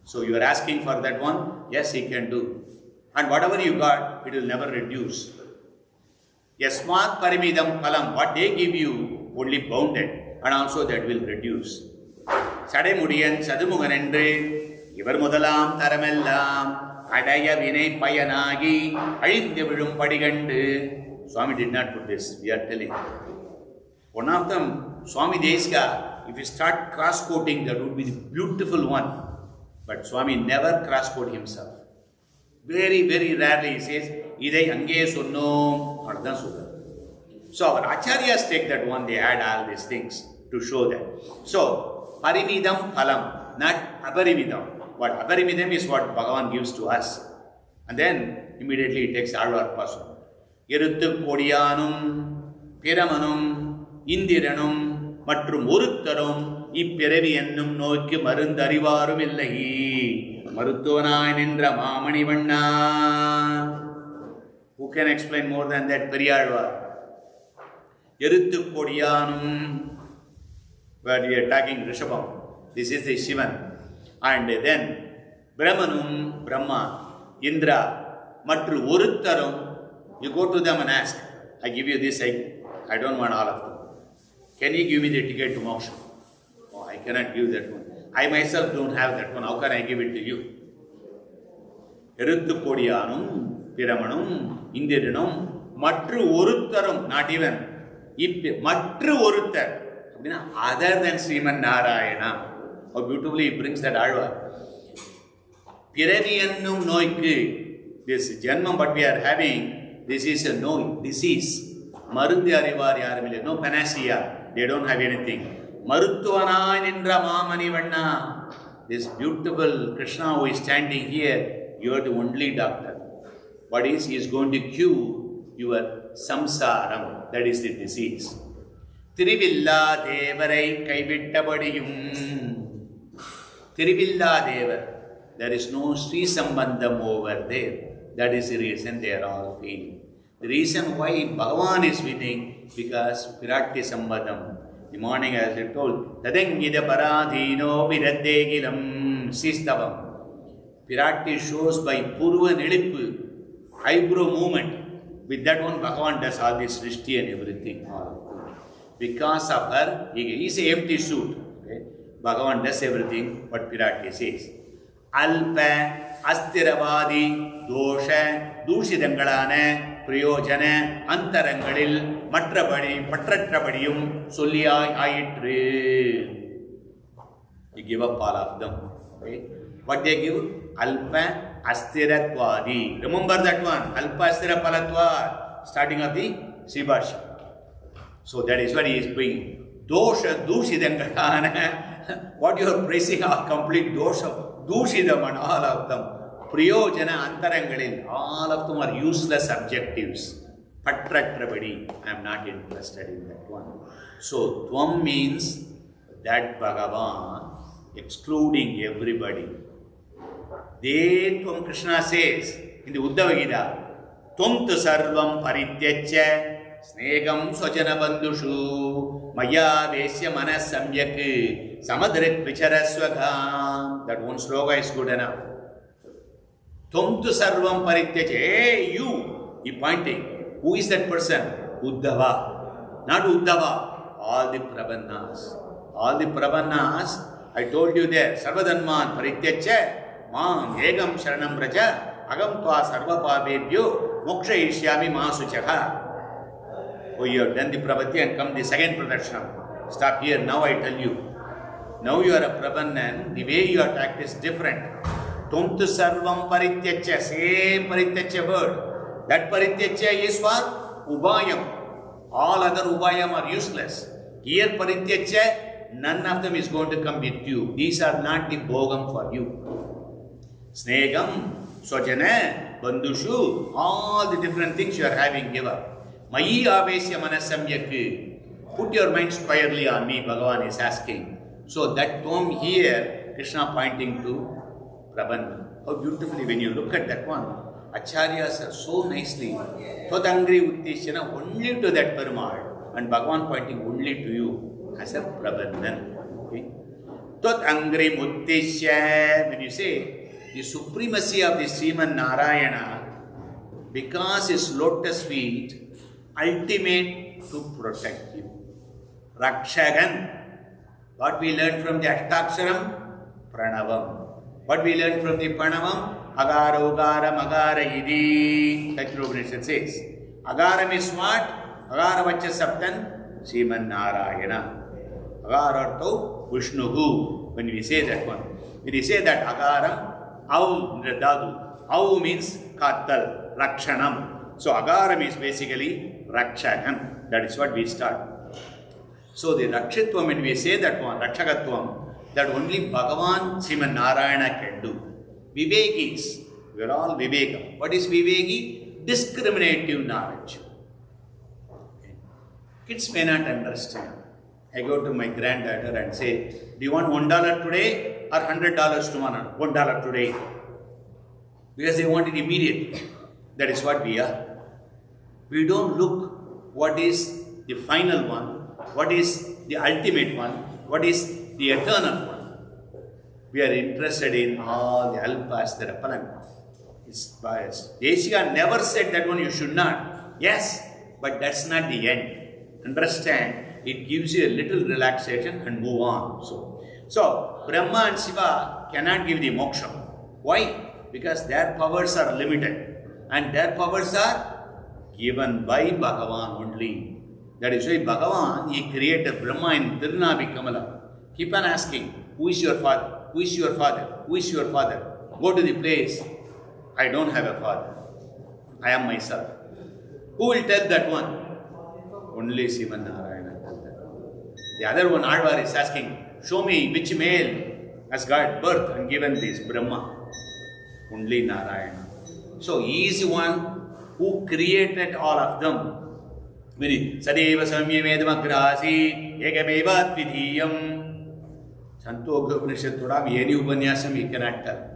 So you are asking for that one? Yes, he can do. And whatever you got, it will never reduce. Yasmat parimidam palam. What they give you, only bounded. And also that will reduce. Sadamudiyan sadumuganendre ivar mudalam taramellam. Adaya Vinay Payanagi, Aditya Vidum Padigandu. Swami did not put this, we are telling. One of them, Swami Desika, if you start cross quoting, that would be the beautiful one. But Swami never cross quote himself. Very, very rarely he says, Idai Ange Sunnom, Ardhan Sudha. So our Acharyas take that one, they add all these things to show that. So, Parimidam Palam, not Aparimidam. But Aparimidam is what Bhagavan gives to us. And then immediately it takes Alvar person. Iruthu Kodiyanum, Piramanum, Indiranum, மற்றும் ஒருத்தரும் இப்பிறவி என்னும் நோய்க்கு மருந்தறிவாரும் இல்லை மருத்துவனாய் நின்ற மாமணி வண்ணா. Who can explain more than that? Periyalvar. எருத்து கொடியானும், where we are talking Rishabham, this is the Shivan. And then Brahmanum, Brahma, Indra, மற்றும் ஒருத்தரும், you go to them and ask, I give you this, I don't want all of them. Can you give me the ticket to moksha? Oh, I cannot give that one. I myself don't have that one. How can I give it to you? Eruthu Kodiyanum, Piramanum, Indiranum, Matru Urutharum, not even. Matru Uruthar, other than Sriman Narayana. How beautifully he brings that Alva. Piraviyannum Noikku, this Janmam what we are having, this is a no disease. Marundi Arivar Yaramile, no panacea. They don't have anything. Maruttuvanai Nindra Mamani Vanna. This beautiful Krishna who is standing here, you are the only doctor. What is? He is going to cure your samsaram. That is the disease. Tirivilla Devarai Kaivittabadiyum. Tirivilla Devar. There is no Sri Sambandham over there. That is the reason they are all feeling. The reason why Bhagavan is winning, because Pirati Sambadam. The morning as I told, Tadengida Paradhino Viraddegilam Sistavam. Pirati shows by Purva Nilipu, eyebrow movement. With that one, Bhagavan does all this Srishti and everything. Because of her, he is an empty suit. Okay? Bhagavan does everything, what Pirati says. Alpa, Astiravadi, Dosha, Dushidangalana, பிரயோஜன அந்தரங்களில் மற்றபடி பற்றற்றபடியும் சொல்லியாய் ஆயிற்று. You give up all of them. Okay? What they give? Alpa Astiratvadi. Remember that one. Alpa Astira Palatvad. Starting of the Sribhashya. So that is what he is bringing. Dosha Dushidangalana. What you are praising are complete dosha. Dushidam and all of them. Priyojana Antarangalil, all of them are useless objectives. Patratravadi, I am not interested in that one. So, Tvam means that Bhagavan, excluding everybody. Then Tvam Krishna says in the Uddhava Gita, Tvam tu sarvam parityacha snegam swajana bandhushu maya vesya manas samyak samadrit vicharasvagam. That one sloga is good enough. Tvam tu sarvam parityacha. Hey, you! He pointing. Who is that person? Uddhava. Not Uddhava. All the Prabhannas. All the Prabhannas, I told you there. Sarvadanman parityacha. Mam egam sharanam raja. Agam tva sarva pabebhyo. Moksha ishyami masuchaha. Oh, you have done the Prabhati and come the second production. Stop here. Now I tell you. Now you are a Prabhanan. The way you attack is different. Tvam tu sarvam parityacha, same parityacha word. That parityacha is for ubayam. All other ubayam are useless. Here parityacha, none of them is going to come with you. These are not the bhogam for you. Snegam, swajana, bandhushu, all the different things you are having give up. Mayi avesya manasamyak. Put your mind squarely on me, Bhagavan is asking. So that tvam here, Krishna pointing to Prabandha. How beautifully when you look at that one, Acharyas are so nicely. Todangri Uttishana only to that Perumal and Bhagavan pointing only to you as a Prabandhan. Okay? Todangri Uttishya, when you say the supremacy of the Sriman Narayana, because his lotus feet, ultimate to protect you. Rakshagan. What we learned from the Ashtaksharam? Pranavam. What we learned from the Pranavam? Agara, Ugara, Magara, Idi. That Upanishad says. Agaram is what? Agara Vacha Saptan, Sriman Narayana. Agara Artho, Vishnuhu. When we say that one. When we say that Agaram, Au Dadu. Au means Kattal, Rakshanam. So Agaram is basically Rakshakan. That is what we start. So the Rakshitvam, when we say that one, Rakshakatvam, that only Bhagavan Sriman Narayana can do. Vivekis, we are all Viveka. What is Viveki? Discriminative knowledge. Okay. Kids may not understand. I go to my granddaughter and say, do you want $1 today or $100 tomorrow? $1 today. Because they want it immediately. That is what we are. We don't look what is the final one, what is the ultimate one, what is the eternal one. We are interested in all the alpas that are palan. It's biased. Desika never said that one you should not. Yes, but that's not the end. Understand? It gives you a little relaxation and move on. So Brahma and Shiva cannot give the moksha. Why? Because their powers are limited. And their powers are given by Bhagavan only. That is why Bhagavan, he created Brahma in Tirunabhi Kamala. Keep on asking, who is your father? Who is your father? Who is your father? Go to the place. I don't have a father. I am myself. Who will tell that one? Only Sriman Narayana tell that. The other one, Alvar, is asking, show me which male has got birth and given this Brahma. Only Narayana. So he is the one who created all of them. Sadeva Samya Vedamagrasi Ekamevat Vidhiyam. Santogha Upanishad Thoda, any Upanyasam you cannot tell.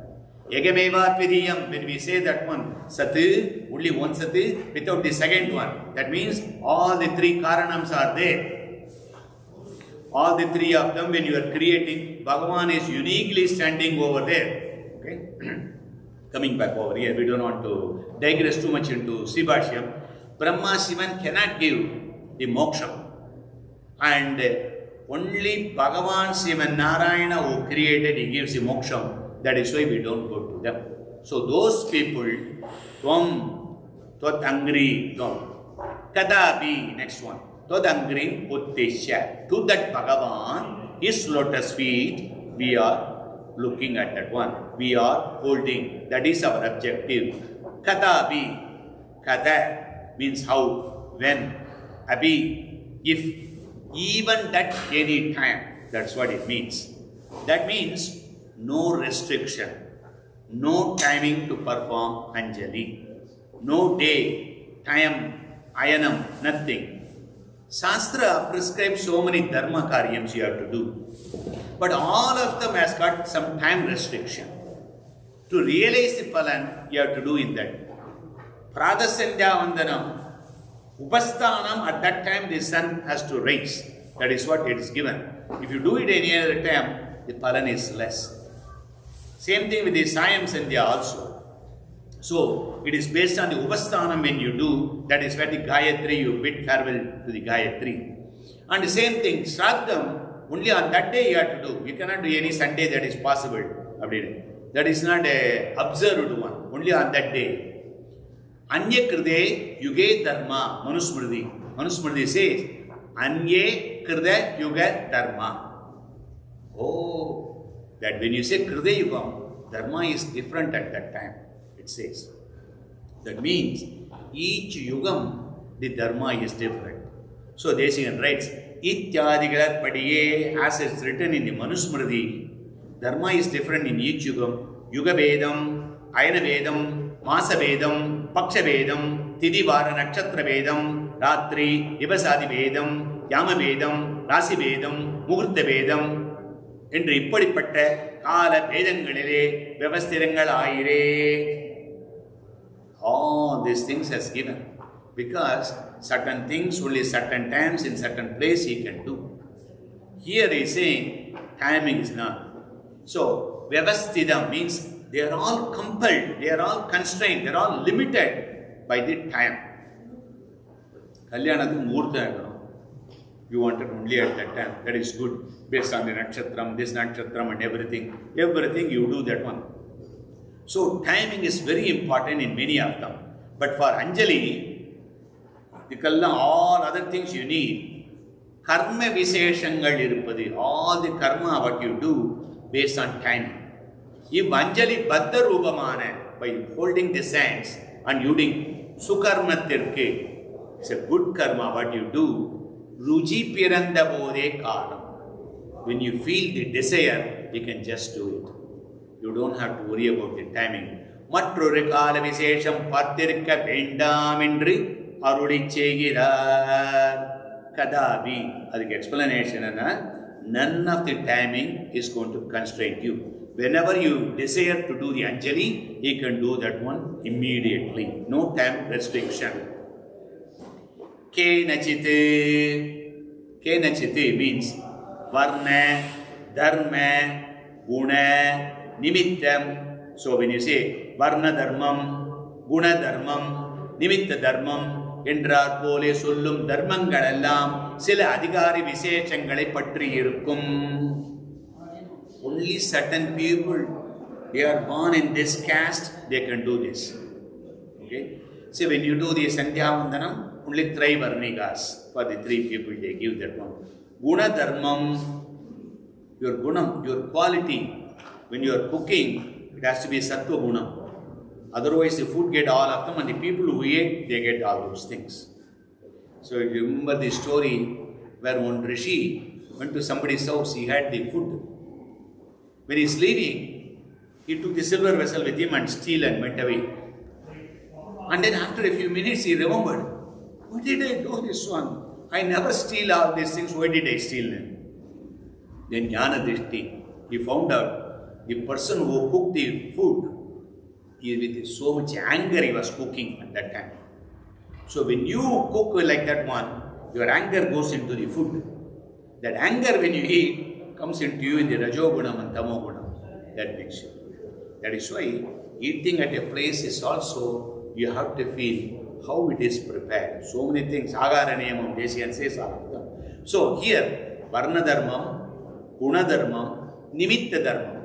Ekamevat Vidhiyam. When we say that one, Sati, only one Sati without the second one. That means all the three Karanams are there. All the three of them, when you are creating, Bhagavan is uniquely standing over there. Okay? Coming back over here, we don't want to digress too much into Sribhashyam. Brahma Shivan cannot give the moksha. And only Bhagavan Sriman Narayana who created, he gives the moksha. That is why we don't go to them. So those people, Tvam, Twatangri, Tvam, Kadapi, next one, Twatangri, Utteshya. To that Bhagavan, his lotus feet, we are looking at that one. We are holding. That is our objective. Kadapi, Kada means how, when, Abhi, if, even that any time. That's what it means. That means no restriction, no timing to perform Anjali, no day, time, ayanam, nothing. Shastra prescribes so many dharma karyams you have to do. But all of them has got some time restriction. To realize the palan, you have to do in that. Pradasandhya vandanam, upasthanam, at that time the sun has to rise. That is what it is given. If you do it any other time, the palan is less. Same thing with the Sayam Sandhya also. So, it is based on the upasthanam when you do, that is where the Gayatri, you bid farewell to the Gayatri. And the same thing, Shraddham, only on that day you have to do. You cannot do any Sunday that is possible. That is not a observed one, only on that day. Anya Kride Yuge Dharma, Manusmriti. Manusmriti says, Anye Kride Yuga Dharma. Oh, that when you say Kride Yugam, Dharma is different at that time, it says. That means each Yugam, the Dharma is different. So Desikan writes, Ityadigalat Padiye, as it's written in the Manusmriti, Dharma is different in each Yugam. Yuga Vedam, Ayana Vedam, Masa Vedam, Paksha Vedam, Tidivara Nakshatra Vedam, Ratri, Divasadi Vedam, Yama Vedam, Rasi Vedam, Muhurta Vedam, என்று இப்படிப்பட்ட கால வேதங்களிலே விவஸ்திரங்கள் ஆயிரே. All these things has given. Because certain things only certain times in certain place he can do. Here he is saying timing is not. So vyavasthidam means they are all compelled, they are all constrained, they are all limited by the time. Kalyanathu muhurta. You wanted only at that time. That is good. Based on the nakshatram, this nakshatram and everything. Everything you do that one. So timing is very important in many of them. But for Anjali, the Kalla, all other things you need. Karma Viseshangal irupadi. All the karma what you do based on timing. If Anjali Baddha Rupamana, by holding the hands and using Sukarma Tirke, it's a good karma what you do. Ruji Piranda Bode Kalam. when you feel the desire, you can just do it. You don't have to worry about the timing. மற்றொரு கால விசேஷம் பார்த்திருக்க வேண்டாம் என்று அருளி செய்கிறார். கதாபி, அதுக்கு explanation என்ன? None of the timing is going to constrain you. Whenever you desire to do the Anjali, you can do that one immediately. No time restriction. Kenachite. Kenachite means varna, dharma, guna, nimittam. So when you say varna dharmam, guna dharmam, nimitta dharmam, என்றார் போலே சொல்லும் தர்மங்கள் எல்லாம் சில அதிகாரி விசேஷங்களை பற்றி இருக்கும். Only certain people, they are born in this caste, they can do this. Okay? See, when you do the Sandhya Vandanam, only three Varnikas for the three people, they give that one. Guna Dharmam, your gunam, your quality, when you are cooking, it has to be Sattva Gunam. Otherwise, the food get all of them, and the people who eat, they get all those things. So, if you remember the story where one Rishi went to somebody's house, he had the food. When he's leaving, he took the silver vessel with him and steel and went away. And then after a few minutes, he remembered, why did I do this one? I never steal all these things, why did I steal them? Then Jnana Drishti, he found out the person who cooked the food, with so much anger he was cooking at that time. So when you cook like that one, your anger goes into the food. That anger when you eat comes into you in the Rajagopalan and Tamogopalan. That makes you. That is why eating at a place is also, you have to feel how it is prepared. So many things. Agara Niyamam, Desiyan says all of them. So here, Varna Dharmam, Guna Dharmam, Nimitta Dharmam.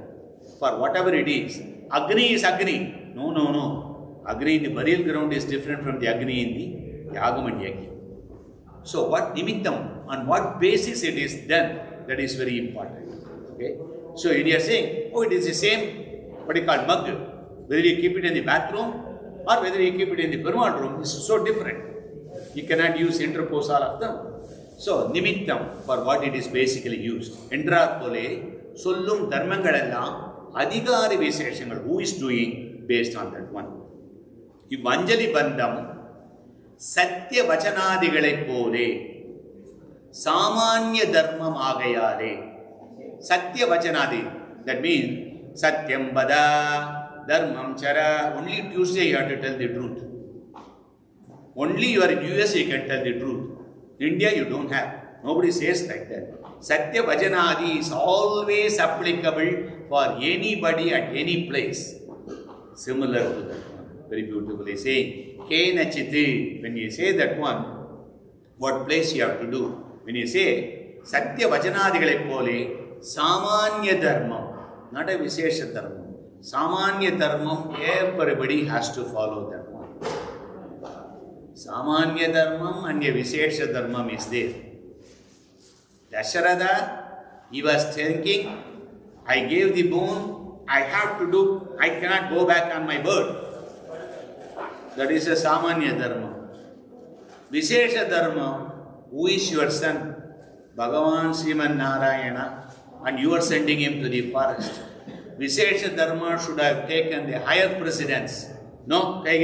For whatever it is, Agni is Agni. No. Agni in the burial ground is different from the Agni in the Yagam and Yajna. So what nimittam, on what basis it is done, that is very important. Okay? So you are saying, oh, it is the same, what you call mug. Whether you keep it in the bathroom or whether you keep it in the Perumal room is so different. You cannot use interpose all of them. So nimittam, for what it is basically used. Endrar pole, sollum dharmangalella, adhikari viseshangal, who is doing based on that one. If Anjali Bandham, Satya Vachanadigalai pole, Samanya Dharmam Agayale. Satya Vachanadi, that means Satyam Bada, Dharmam Chara. Only Tuesday you have to tell the truth. Only you are in US you can tell the truth. India you don't have. Nobody says like that. Satya Vajanadi is always applicable for anybody at any place. Similar to that one. Very beautifully saying, Kenachiti. When you say that one, what place you have to do? When you say Satya Vajanadigalai pole, Samanya Dharmam, not a Vishesha Dharmam. Samanya Dharmam, everybody has to follow that one. Samanya Dharmam and a Vishesha Dharmam is there. Dasharatha, he was thinking, I gave the bone, I have to do, I cannot go back on my word. That is a Samanya Dharma. Vishesha Dharma, who is your son? Bhagavan Sriman Narayana, and you are sending him to the forest. Vishesha Dharma should have taken the higher precedence. No, I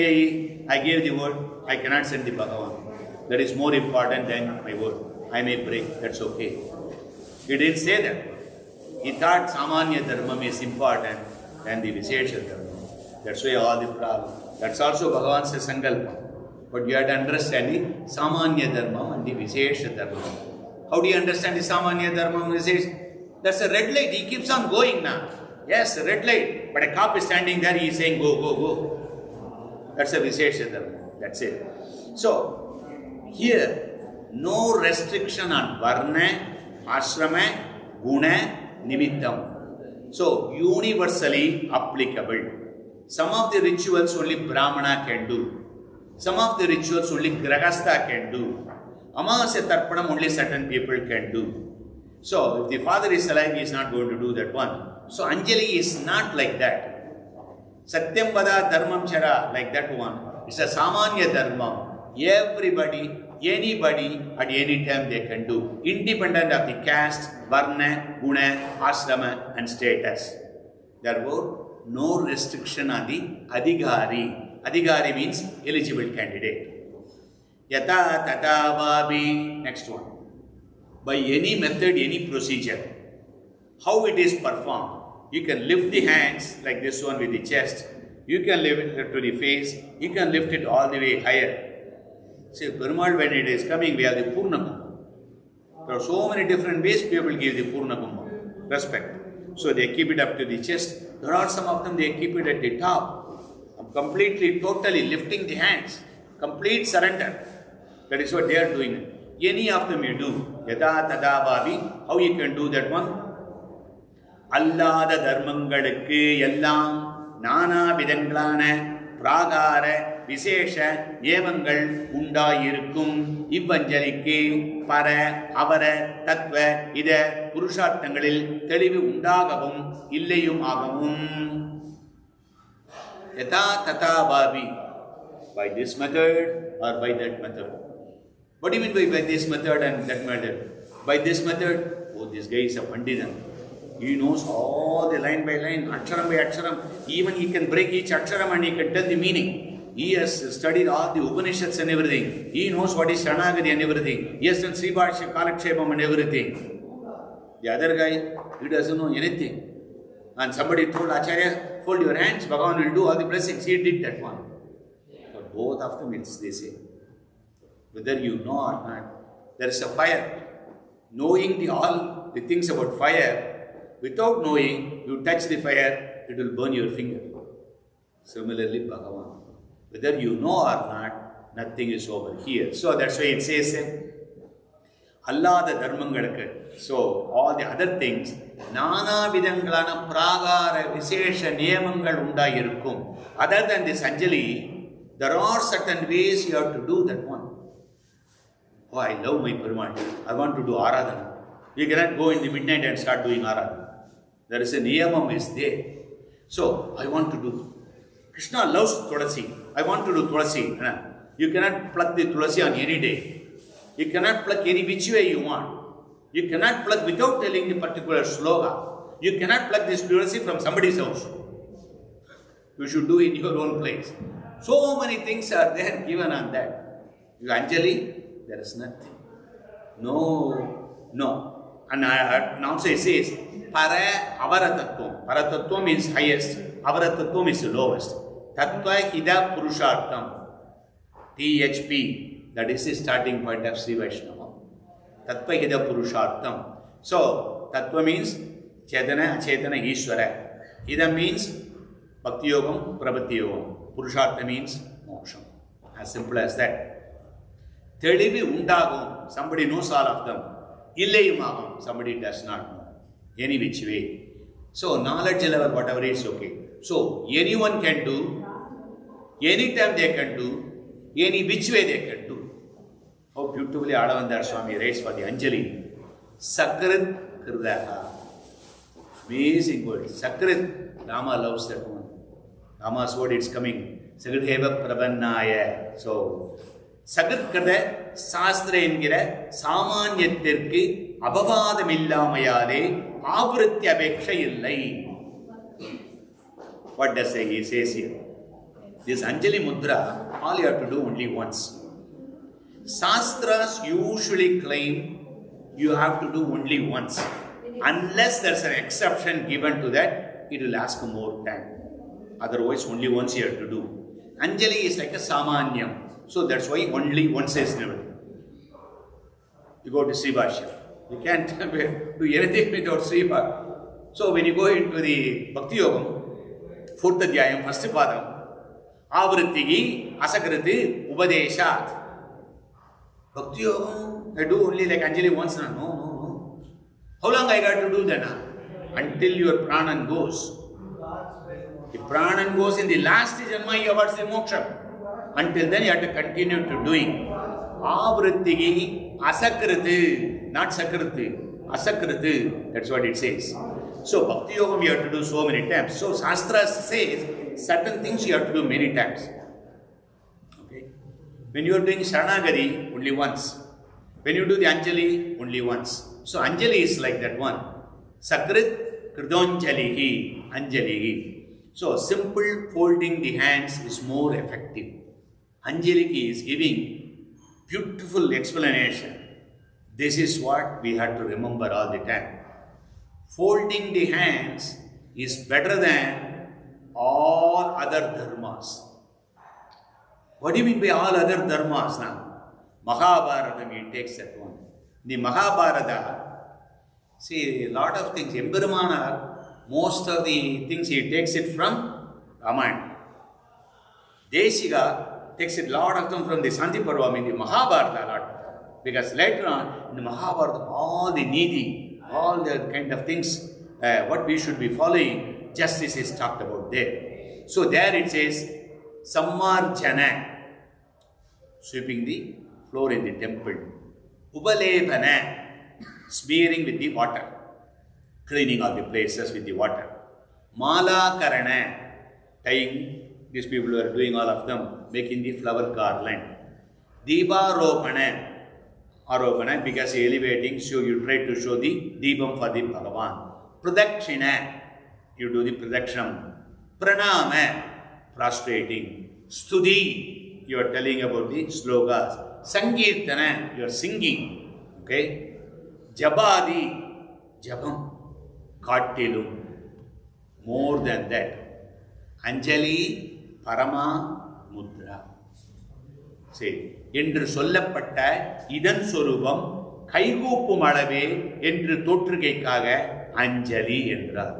gave the word, I cannot send the Bhagavan. That is more important than my word. I may break, that's okay. He didn't say that. He thought Samanya Dharma is important than the Vishesha Dharma. That's why all the problem. That's also Bhagavan's Sankalpa. But you have to understand the Samanya Dharma and the Vishesha Dharma. How do you understand the Samanya Dharma and Vishesha? That's a red light. He keeps on going now. Yes, a red light. But a cop is standing there, he is saying, go, go, go. That's a Vishesha Dharma. That's it. So, here, no restriction on Varna, Ashrama, Guna, Nimittam. So, universally applicable. Some of the rituals only Brahmana can do. Some of the rituals only Grahastha can do. Amasya Tarpanam only certain people can do. So, if the father is alive, he is not going to do that one. So, Anjali is not like that. Satyam Vada Dharmam Chara, like that one. It's a Samanya Dharma. Everybody, anybody, at any time they can do, independent of the caste, varna, guna, ashrama and status. Therefore, no restriction on the adhikari. Adhikari means eligible candidate. Yata tata vabi. Next one. By any method, any procedure, how it is performed. You can lift the hands like this one with the chest. You can lift it to the face. You can lift it all the way higher. See, Perumal, when it is coming, we have the Purna Kumbha. There are so many different ways people give the Purna Kumbha. Respect. So they keep it up to the chest. There are some of them, they keep it at the top. Completely, totally lifting the hands. Complete surrender. That is what they are doing. Any of them you do. Yada tada bhavi. How you can do that one? Allada dharmangalukku ellam nana vidangalana pragara விசேஷ நியமங்கள் உண்டாயிருக்கும். இவ்வஞ்சலிக்கு பர அவர தத்துவ இத புருஷார்த்தங்களில் தெளிவு உண்டாகவும் இல்லையும் ஆகவும். யதா ததா பாவி. By this method or by that method? What do you mean by this method and that method? By this method, oh, this guy is a Panditan. He knows all the line by line, aksharam by aksharam. Even he can break each aksharam and he can tell the meaning. He has studied all the Upanishads and everything. He knows what is Shanagati and everything. He has done Sri Bhashya, Kalakshepam and everything. The other guy, he doesn't know anything. And somebody told Acharya, fold your hands, Bhagavan will do all the blessings. He did that one. For both of them, it's the same. Whether you know or not, there is a fire. Knowing all the things about fire, without knowing, you touch the fire, it will burn your finger. Similarly, Bhagavan. Whether you know or not, nothing is over here. So that's why it says, Allah the dharmangalukku. So all the other things, nana vidangalana pragara visesha niyamangal undayirukkum. Other than this Anjali, there are certain ways you have to do that one. Oh, I love my Perumal. I want to do Aradhana. You cannot go in the midnight and start doing Aradhana. There is a niyamam is there. So, I want to do. Krishna loves Tulasi. I want to do Tulasi. You cannot pluck the Tulasi on any day. You cannot pluck any which way you want. You cannot pluck without telling the particular sloga. You cannot pluck this Tulasi from somebody's house. You should do in your own place. So many things are there given on that. You Anjali, there is nothing. No. And also it says, Para Avaratatvam. Paratattvam means highest. Avaratatvam is the lowest. Tattva Hida Purushartham. THP. That is the starting point of Sri Vaishnava. Tattva Hida Purushartham. So, Tattva means Chetana, Achetana, Ishvara. Hida means Bhakti Yogam, Prabhati Yogam. Purushartha means Moksham. As simple as that. Thirdivi Undagam. Somebody knows all of them. Illayumagam. Somebody does not know. Any which way. So, knowledge level, whatever is okay. So, anyone can do, anytime they can do, any which way they can do. How beautifully Adavandar Swami writes for the Anjali. Sakrit Kridaha. Amazing word. Sakrit. Rama loves that one. Rama's word is coming. Sakridheva Prabhannaya. So, Sakrit Krida Sastra Engira Samanyattirki Abhavadamillamayale Avritya Beksha Illai. What does he says here? This Anjali Mudra, all you have to do only once. Shastras usually claim you have to do only once. Unless there's an exception given to that, it will ask more time. Otherwise, only once you have to do. Anjali is like a Samanyam. So that's why only once is never. You go to Sri Bhashya. You can't do anything without Sri Bhashya. So when you go into the Bhakti Yogam, 4th Adhyayam, 1st Padam, Avrittigi, Asakriti, Upadeshat. Bhakti Yogam, I do only like Anjali once. No. How long I got to do that? Until your pranan goes. If pranan goes in the last janma, you have the moksha. Until then, you have to continue to doing. Avrittigi, Asakriti, not Sakriti, Asakriti. That's what it says. So, Bhakti Yogam you have to do so many times. So, Shastra says certain things you have to do many times. Okay. When you are doing Sharanagati, only once. When you do the Anjali, only once. So Anjali is like that one. Sakrit Kridonjalihi Anjalihi. So simple folding the hands is more effective. Anjali is giving beautiful explanation. This is what we have to remember all the time. Folding the hands is better than all other dharmas. What do you mean by all other dharmas now? Mahabharata, he takes that one. The Mahabharata, see, a lot of things, Emperumana, most of the things he takes it from Ramayana. Deshika takes a lot of them from the Santi Parva, the Mahabharata a lot. Because later on, in the Mahabharata, all the needy, all the kind of things, what we should be following, justice is talked about there. So there it says, Sammarjana, sweeping the floor in the temple. Ubalebhana, smearing with the water, cleaning all the places with the water. Mala Karana, tying, these people who are doing all of them, making the flower garland. Deeparopana, Aropana, because elevating, so you try to show the Deepam for the Bhagavan. Pradakshina, you do the Pradakshinam. Pranama, prostrating. Studi, you are telling about the slokas. Sankirtana, you are singing. Okay? Jabadi, Jabam, Kattilum. More than that. Anjali, Parama, Mudra. Say, என்று சொல்லப்பட்ட இதன் சொரூபம் கைகூப்பும் அளவே என்று தோற்றுகைக்காக அஞ்சலி என்றார்.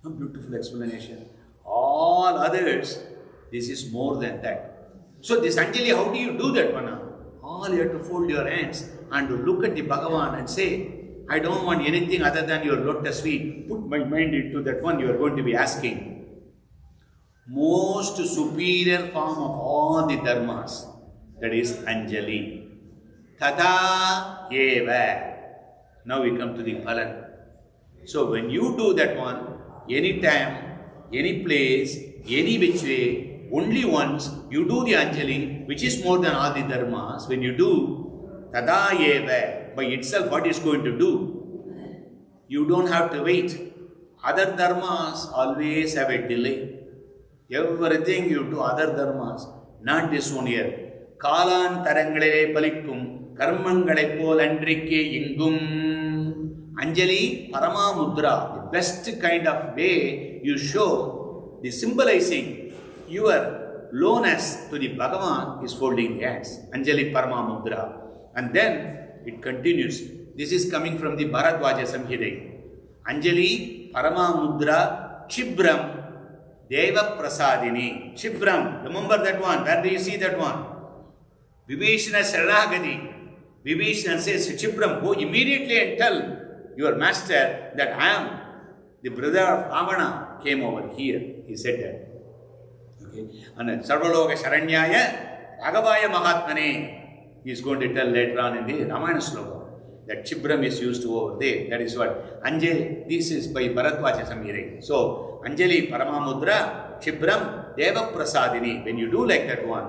A beautiful explanation. All others, this is more than that. So this Anjali, how do you do that one? All you have to fold your hands and to look at the Bhagavan and say, I don't want anything other than your lotus feet. Put my mind into that one you are going to be asking. Most superior form of all the dharmas, that is Anjali. Tata eva. Now we come to the phalan. So when you do that one, anytime, any place, any which way, only once you do the Anjali, which is more than all the dharmas. When you do Tata eva, by itself what is going to do? You don't have to wait. Other dharmas always have a delay. Everything you do, other dharmas, not this one here. Kalan tarangalile palikkum, karmangalai pol andrikke ingum. Anjali, Parama Mudra, the best kind of way you show the symbolizing your lowness to the Bhagavan is folding hands. Anjali Parama Mudra. And then it continues. This is coming from the Bharadwaja Samhita. Anjali Parama Mudra Chibram Deva Prasadini. Chibram. Remember that one. Where do you see that one? Vibhishana Saranagati. Vibhishana says, Chibram, go immediately and tell your master that I am the brother of Ravana came over here. He said that. Okay. And Sarvaloka Sharanyaya Raghavaya Mahatmane. He is going to tell later on in the Ramayana sloka. That Chibram is used to over there. That is what Anjali, this is by Bharadwaja Samhita. So, Anjali Paramamudra, Chibram, Deva Prasadini. When you do like that one,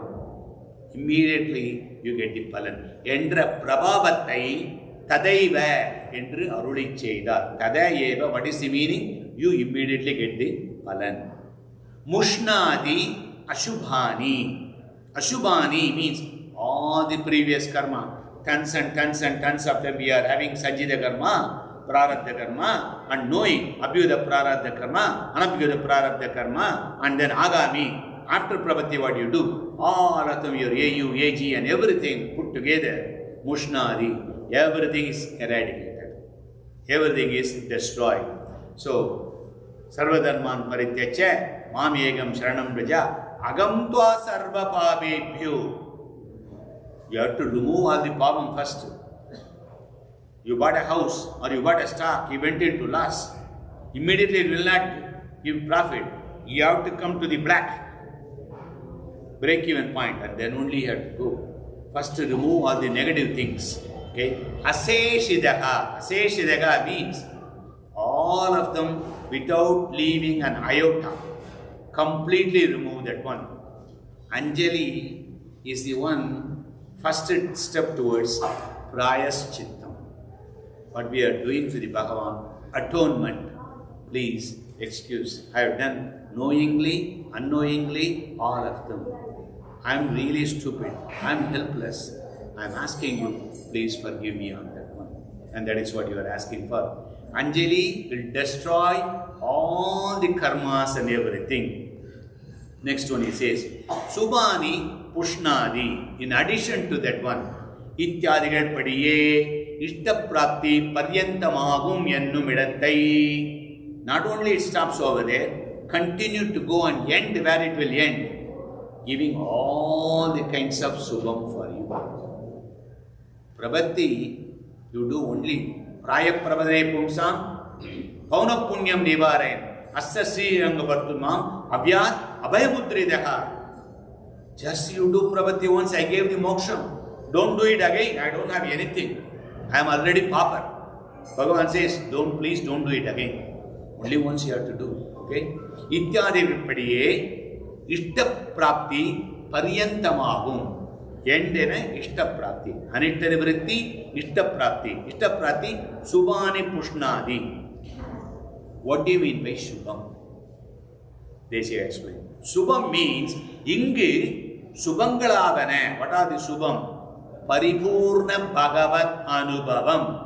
immediately you get the phalan. Endra Prabhavatai Tadaiva Endru Aruli Cheda. Tadayeva, what is the meaning? You immediately get the phalan. Mushnadi Ashubhani. Ashubhani means all the previous karma. Tons and tons and tons of them we are having Sajjida karma, Prarabdha karma, and knowing Abhyuda Prarabdha karma, Anabhyuda Prarabdha karma, and then Agami. After Prabhati, what you do? All of them, your AU, AG, and everything put together, Mushnadi, everything is eradicated. Everything is destroyed. So, Sarvadharman Parityacha, Mam Yegam Sharanam Raja, Agam Tva Sarva Pabebhyo. You have to remove all the problem first. You bought a house or you bought a stock, you went into loss. Immediately it will not give profit. You have to come to the black, break-even point, and then only you have to go. First to remove all the negative things. Okay? Aseshidaha. Aseshidaha means all of them without leaving an iota. Completely remove that one. Anjali is the one first step towards Prayaschittam. What we are doing to the Bhagavan, atonement. Please excuse. I have done knowingly, unknowingly, all of them. I am really stupid. I am helpless. I am asking you, please forgive me on that one. And that is what you are asking for. Anjali will destroy all the karmas and everything. Next one he says, Subhani Pushnadi. In addition to that one, Ityadigal Padiye, Ishtaprapti Paryantamagum Yennumidattai. Not only it stops over there, continue to go and end where it will end, giving all the kinds of Subham for you. Prabhati, you do only Praya Prabhadre Pumsam, Pauna Punyam Nivarayan, Astasri Rangavartumam, Abhyat, Abhayamudridaha. Just you do Prabhati once, I gave the moksha. Don't do it again, I don't have anything. I am already pauper. Bhagavan says, please don't do it again. Only once you have to do. Okay? Ityadi Vipadiye, Ishta Prapti, Paryantamahum. End in Ishta Prapti. Anittari Vritti, Ishta Prapti. Ishta Prapti, Subhani Pushnadi. What do you mean by Subham? They say explain. Subham means, Ingi Subhangalavane. What are the Subham? Paripurna Bhagavat Anubhavam.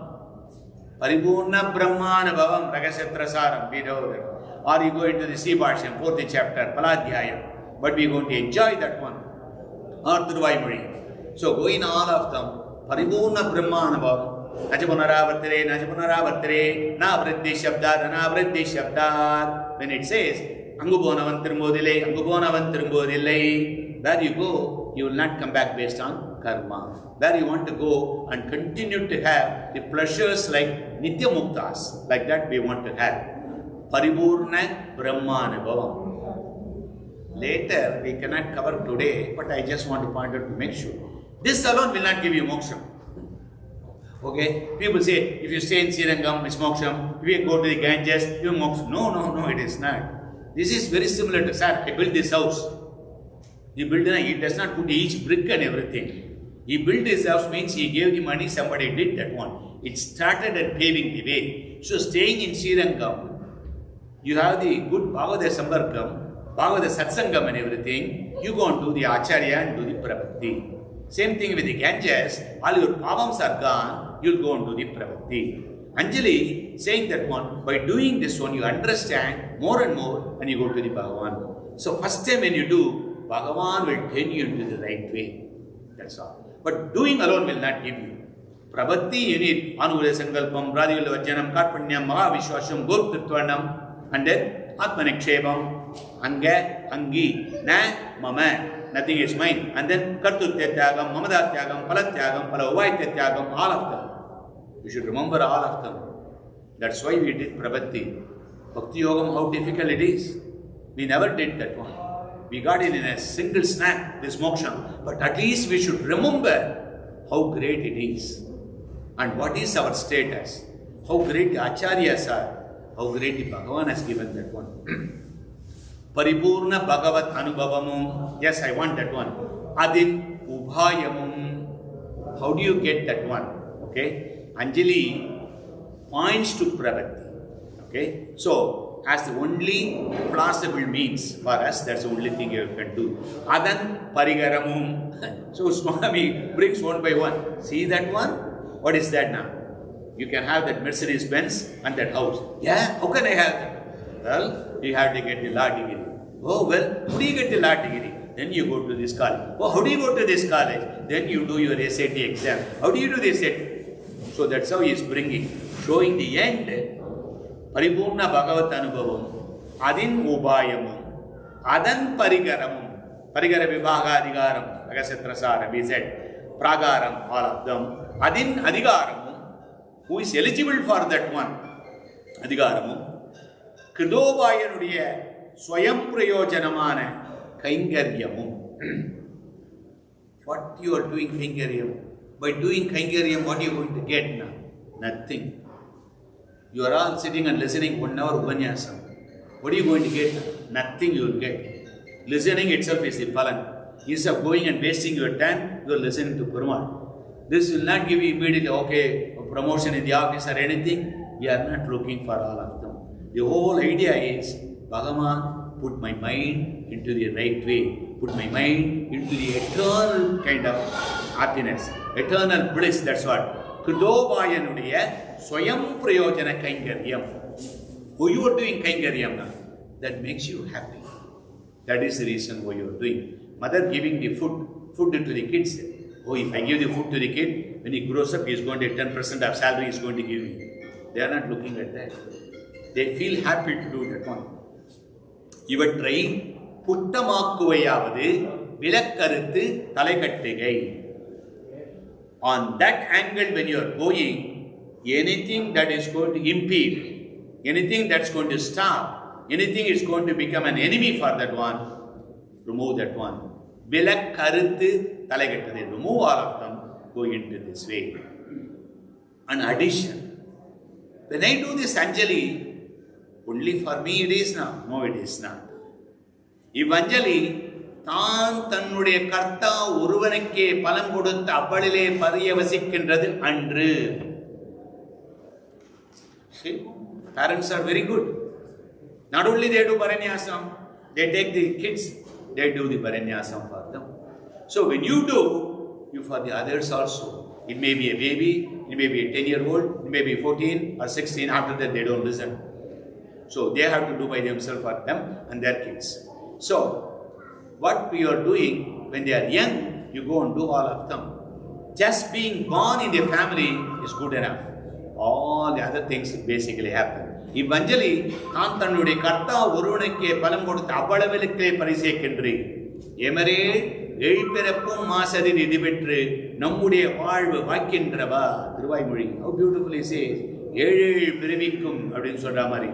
Paripurna Brahmanabhavam, Ragasatrasaram, we know that. Or you go into the Sibhasham, 4th chapter, Paladhyayam. But we are going to enjoy that one. Or Thiruvayamuri. So go in all of them. Paripurna Brahmanabhavam. Najapunaravartare, Najapunaravartare, Navriddhi Shabdad, Navriddhi Shabdad. When it says, Angubonavantirmodile, Angubonavantirmodile, where you go, you will not come back based on karma. Where you want to go and continue to have the pleasures like Nitya Muktas, like that we want to have. Paripurna Brahmanabhavam. Later, we cannot cover today, but I just want to point out to make sure. This alone will not give you moksha. Okay? People say, if you stay in Srirangam, it's moksha. If you go to the Ganges, you moksha. No, it is not. This is very similar to, sir, I built this house. He built it, he does not put each brick and everything. He built his house means he gave the money, somebody did that one. It started at paving the way. So staying in Srirangam, you have the good Bhagavata Sambarkam, Bhagavata Satsangam and everything. You go and do the Acharya and do the Prabhati. Same thing with the Ganges, all your pavams are gone, you'll go and do the Prabhati. Anjali saying that one, by doing this one, you understand more and more and you go to the Bhagavan. So first time when you do, Bhagavan will turn you into the right way. That's all. But doing alone will not give you. Prabhati, you need Anugula Sankalpam, Radhivallavajanam, Karpanyam, Mahavishwasham, Gopritvanam, and then Atmanikshepam, Anga, Angi, Na, Mama, nothing is mine. And then Kartutyatyagam, Mamadatyagam, Palatyagam, Palavaityagam, all of them. You should remember all of them. That's why we did Prabhati. Bhakti Yogam, how difficult it is. We never did that one. We got it in a single snap, this moksha. But at least we should remember how great it is. And what is our status. How great the Acharyas are. How great the Bhagavan has given that one. Paripurna Bhagavat Anubhavamu. Yes, I want that one. Adin Ubhayamum. How do you get that one? Okay. Anjali points to Prabhati. Okay. So, as the only plausible means for us, that's the only thing you can do. Adan Parigaramum. So Swami brings one by one. See that one? What is that now? You can have that Mercedes Benz and that house. Yeah, how can I have that? Well, you have to get the law degree. Oh, well, how do you get the law degree? Then you go to this college. Oh, how do you go to this college? Then you do your SAT exam. How do you do the SAT? So that's how he is bringing, showing the end. Paripurna Bhagavat Anubhavam, Adin Ubhayamum, Adan Parigaramum, Parigara Vibhaga Adigaram, Ragasatrasara, we said, Pragaram, all of them, Adin Adigaramum, who is eligible for that one, Adigaramum, Kridobayanudiya, Swayam Prayojanamana, Kaingaryamum. What you are doing, Kaingaryam? By doing Kaingaryam, what are you going to get now? Nothing. You are all sitting and listening 1 hour Upanyasam. What are you going to get? Nothing you will get. Listening itself is the palan. Instead of going and wasting your time, you are listening to Perumal. This will not give you immediately, okay, a promotion in the office or anything. We are not looking for all of them. The whole idea is, Bhagavan, put my mind into the right way. Put my mind into the eternal kind of happiness. Eternal bliss, that's what. Kudobayanudiya Swayam Prayojana Kaingaryam. Who you are doing Kaingaryam now? That makes you happy. That is the reason why you are doing. Mother giving the food to the kids. Oh, if I give the food to the kid, when he grows up, he is going to 10% of salary he is going to give me. They are not looking at that. They feel happy to do that one. இவற்றை புட்டமாக்குவையாவது விலக்கறுத்து தலைகட்டுகை. On that angle, when you are going, anything that is going to impede, anything that's going to stop, anything is going to become an enemy for that one, remove that one. விலக்கறுத்து தலைகட்டுதை. Remove all of them, go into this way. An addition. When I do this Anjali, only for me it is now. No, it is not. If Anjali தான் தன்னுடைய கர்த்தா ஒருவனுக்கே பலம் கொடுத்து அவளிலே பரியவசிக்கின்றது அன்று. See, parents are very good. Not only they do paranyasam, they take the kids, they do the paranyasam for them. So when you do, you for the others also. It may be a baby, it may be a 10-year-old, it may be 14 or 16. After that, they don't listen. So they have to do by themselves for them and their kids. So what we are doing when they are young, you go and do all of them. Just being born in a family is good enough. All the other things basically happen. If Anjali தான் தன்னுடைய கர்த்தா ஒருவனுக்கே பலம் கொடுத்து அவ்வளவிலே பரிசேக்கின்றே எமரே எழுப்பிறப்பும் மாசதி நிதி பெற்று நம்முடைய வாழ்வு வாக்கின்றவா. திருவாய்மொழி. How beautifully says, ஏழு பிறவிக்கும் அப்படின்னு சொல்ற மாதிரி.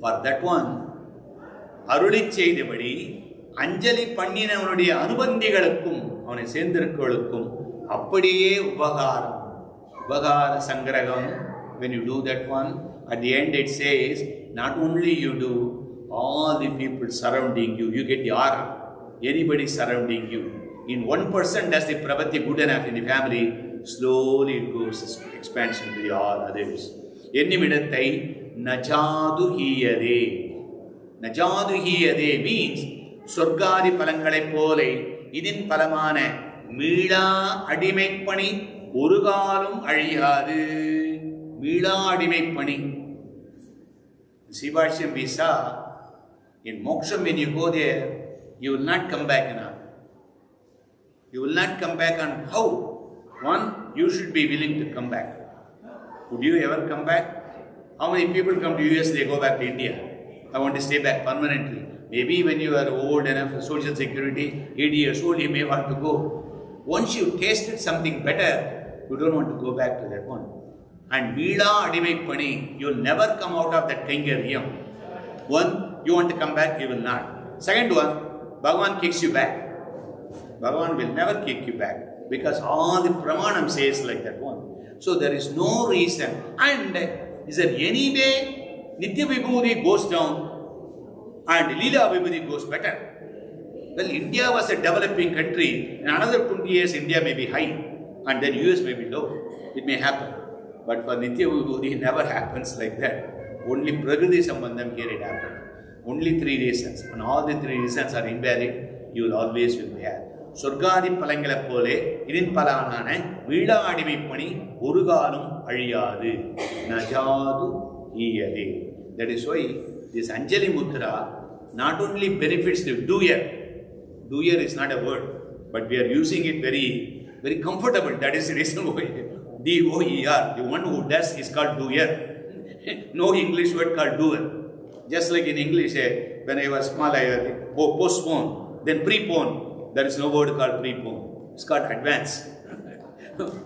For that one, அருளி செய்தபடி அஞ்சலி பண்ணினவனுடைய அனுபந்திகளுக்கும் அவனை சேர்ந்திருக்கவர்களுக்கும் அப்படியே உபகாரம். உபகார சங்கிரகம். When you do that one, at the end it says, not only you do, all the people surrounding you, you get the aura. Anybody surrounding you. In one person does the pravati good enough in the family, slowly it goes, expands into the all others. Ennimittai najadu hiyade. Najadu hiyade means, சொர்க்காதி பலங்களைப் போல இதன் பலமான மீளா அடிமைப்பணி ஒரு காலம் அழியாது. மீளா அடிமைப்பணி. Sivasham we saw, in Moksham when you go there, you will not come back now. You will not come back on how? One, you should be willing to come back. Would you ever come back? How many people come to US, they go back to India? I want to stay back permanently. Maybe when you are old enough for social security, 80 years old, you may want to go. Once you tasted something better, you don't want to go back to that one. And Veeda Adimaipani, you will never come out of that Kaingaryam. One, you want to come back, you will not. Second one, Bhagavan kicks you back. Bhagavan will never kick you back because all the Pramanam says like that one. So there is no reason. And is there any way Nitya Vibhuti goes down and Leela Vibhuti goes better? Well, India was a developing country. In another 20 years, India may be high and then US may be low. It may happen. But for Nitya Vibhuti, it never happens like that. Only Prakriti Sambandham here it happened. Only 3 reasons. And all the 3 reasons are invalid. You will always will be here. சொர்க்காதி பலங்களைப் போலே இதன் பலனான வீடா அடிமைப்பணி ஒரு காலம் அழியாது. நஜாது ஈயதே. That is why this Anjali Mudra not only benefits the doer. Doer is not a word, but we are using it very, very comfortable. That is the reason why. D-O-E-R. The one who does is called doer. No English word called doer. Just like in English, when I was small, I think, postpone, then prepone. There is no word called prepone. It's called advance.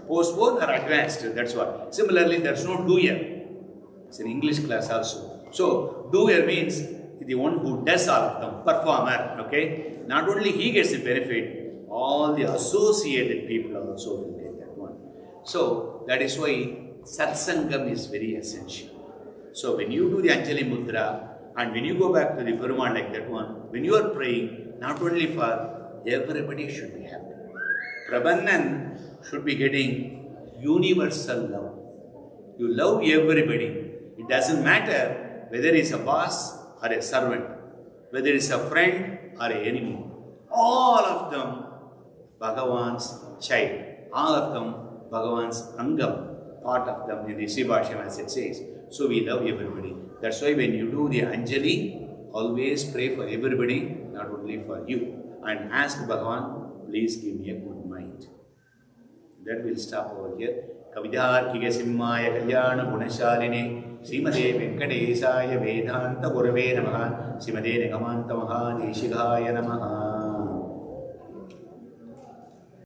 Postpone or advanced, that's what. Similarly, there is no doer. It's an English class also. So, doer means the one who does all of them, performer, okay? Not only he gets the benefit, all the associated people also will get that one. So, that is why satsangam is very essential. So, when you do the Anjali Mudra and when you go back to the Perumal like that one, when you are praying, not only for everybody should be happy. Prabandhan should be getting universal love. You love everybody. It doesn't matter whether it's a boss or a servant, whether it's a friend or an enemy. All of them Bhagavan's child. All of them Bhagavan's Angam, part of them in the Sribhashyam as it says. So we love everybody. That's why when you do the Anjali, always pray for everybody, not only for you. And ask Bhagavan, please give me a good mind. That will stop over here. Kavidarkika Simmaya Kalyana Gunashaline Srimade Venkatesaya Vedanta Gurave Namaha Srimade Nigamanta Mahadeshigaya Namaha.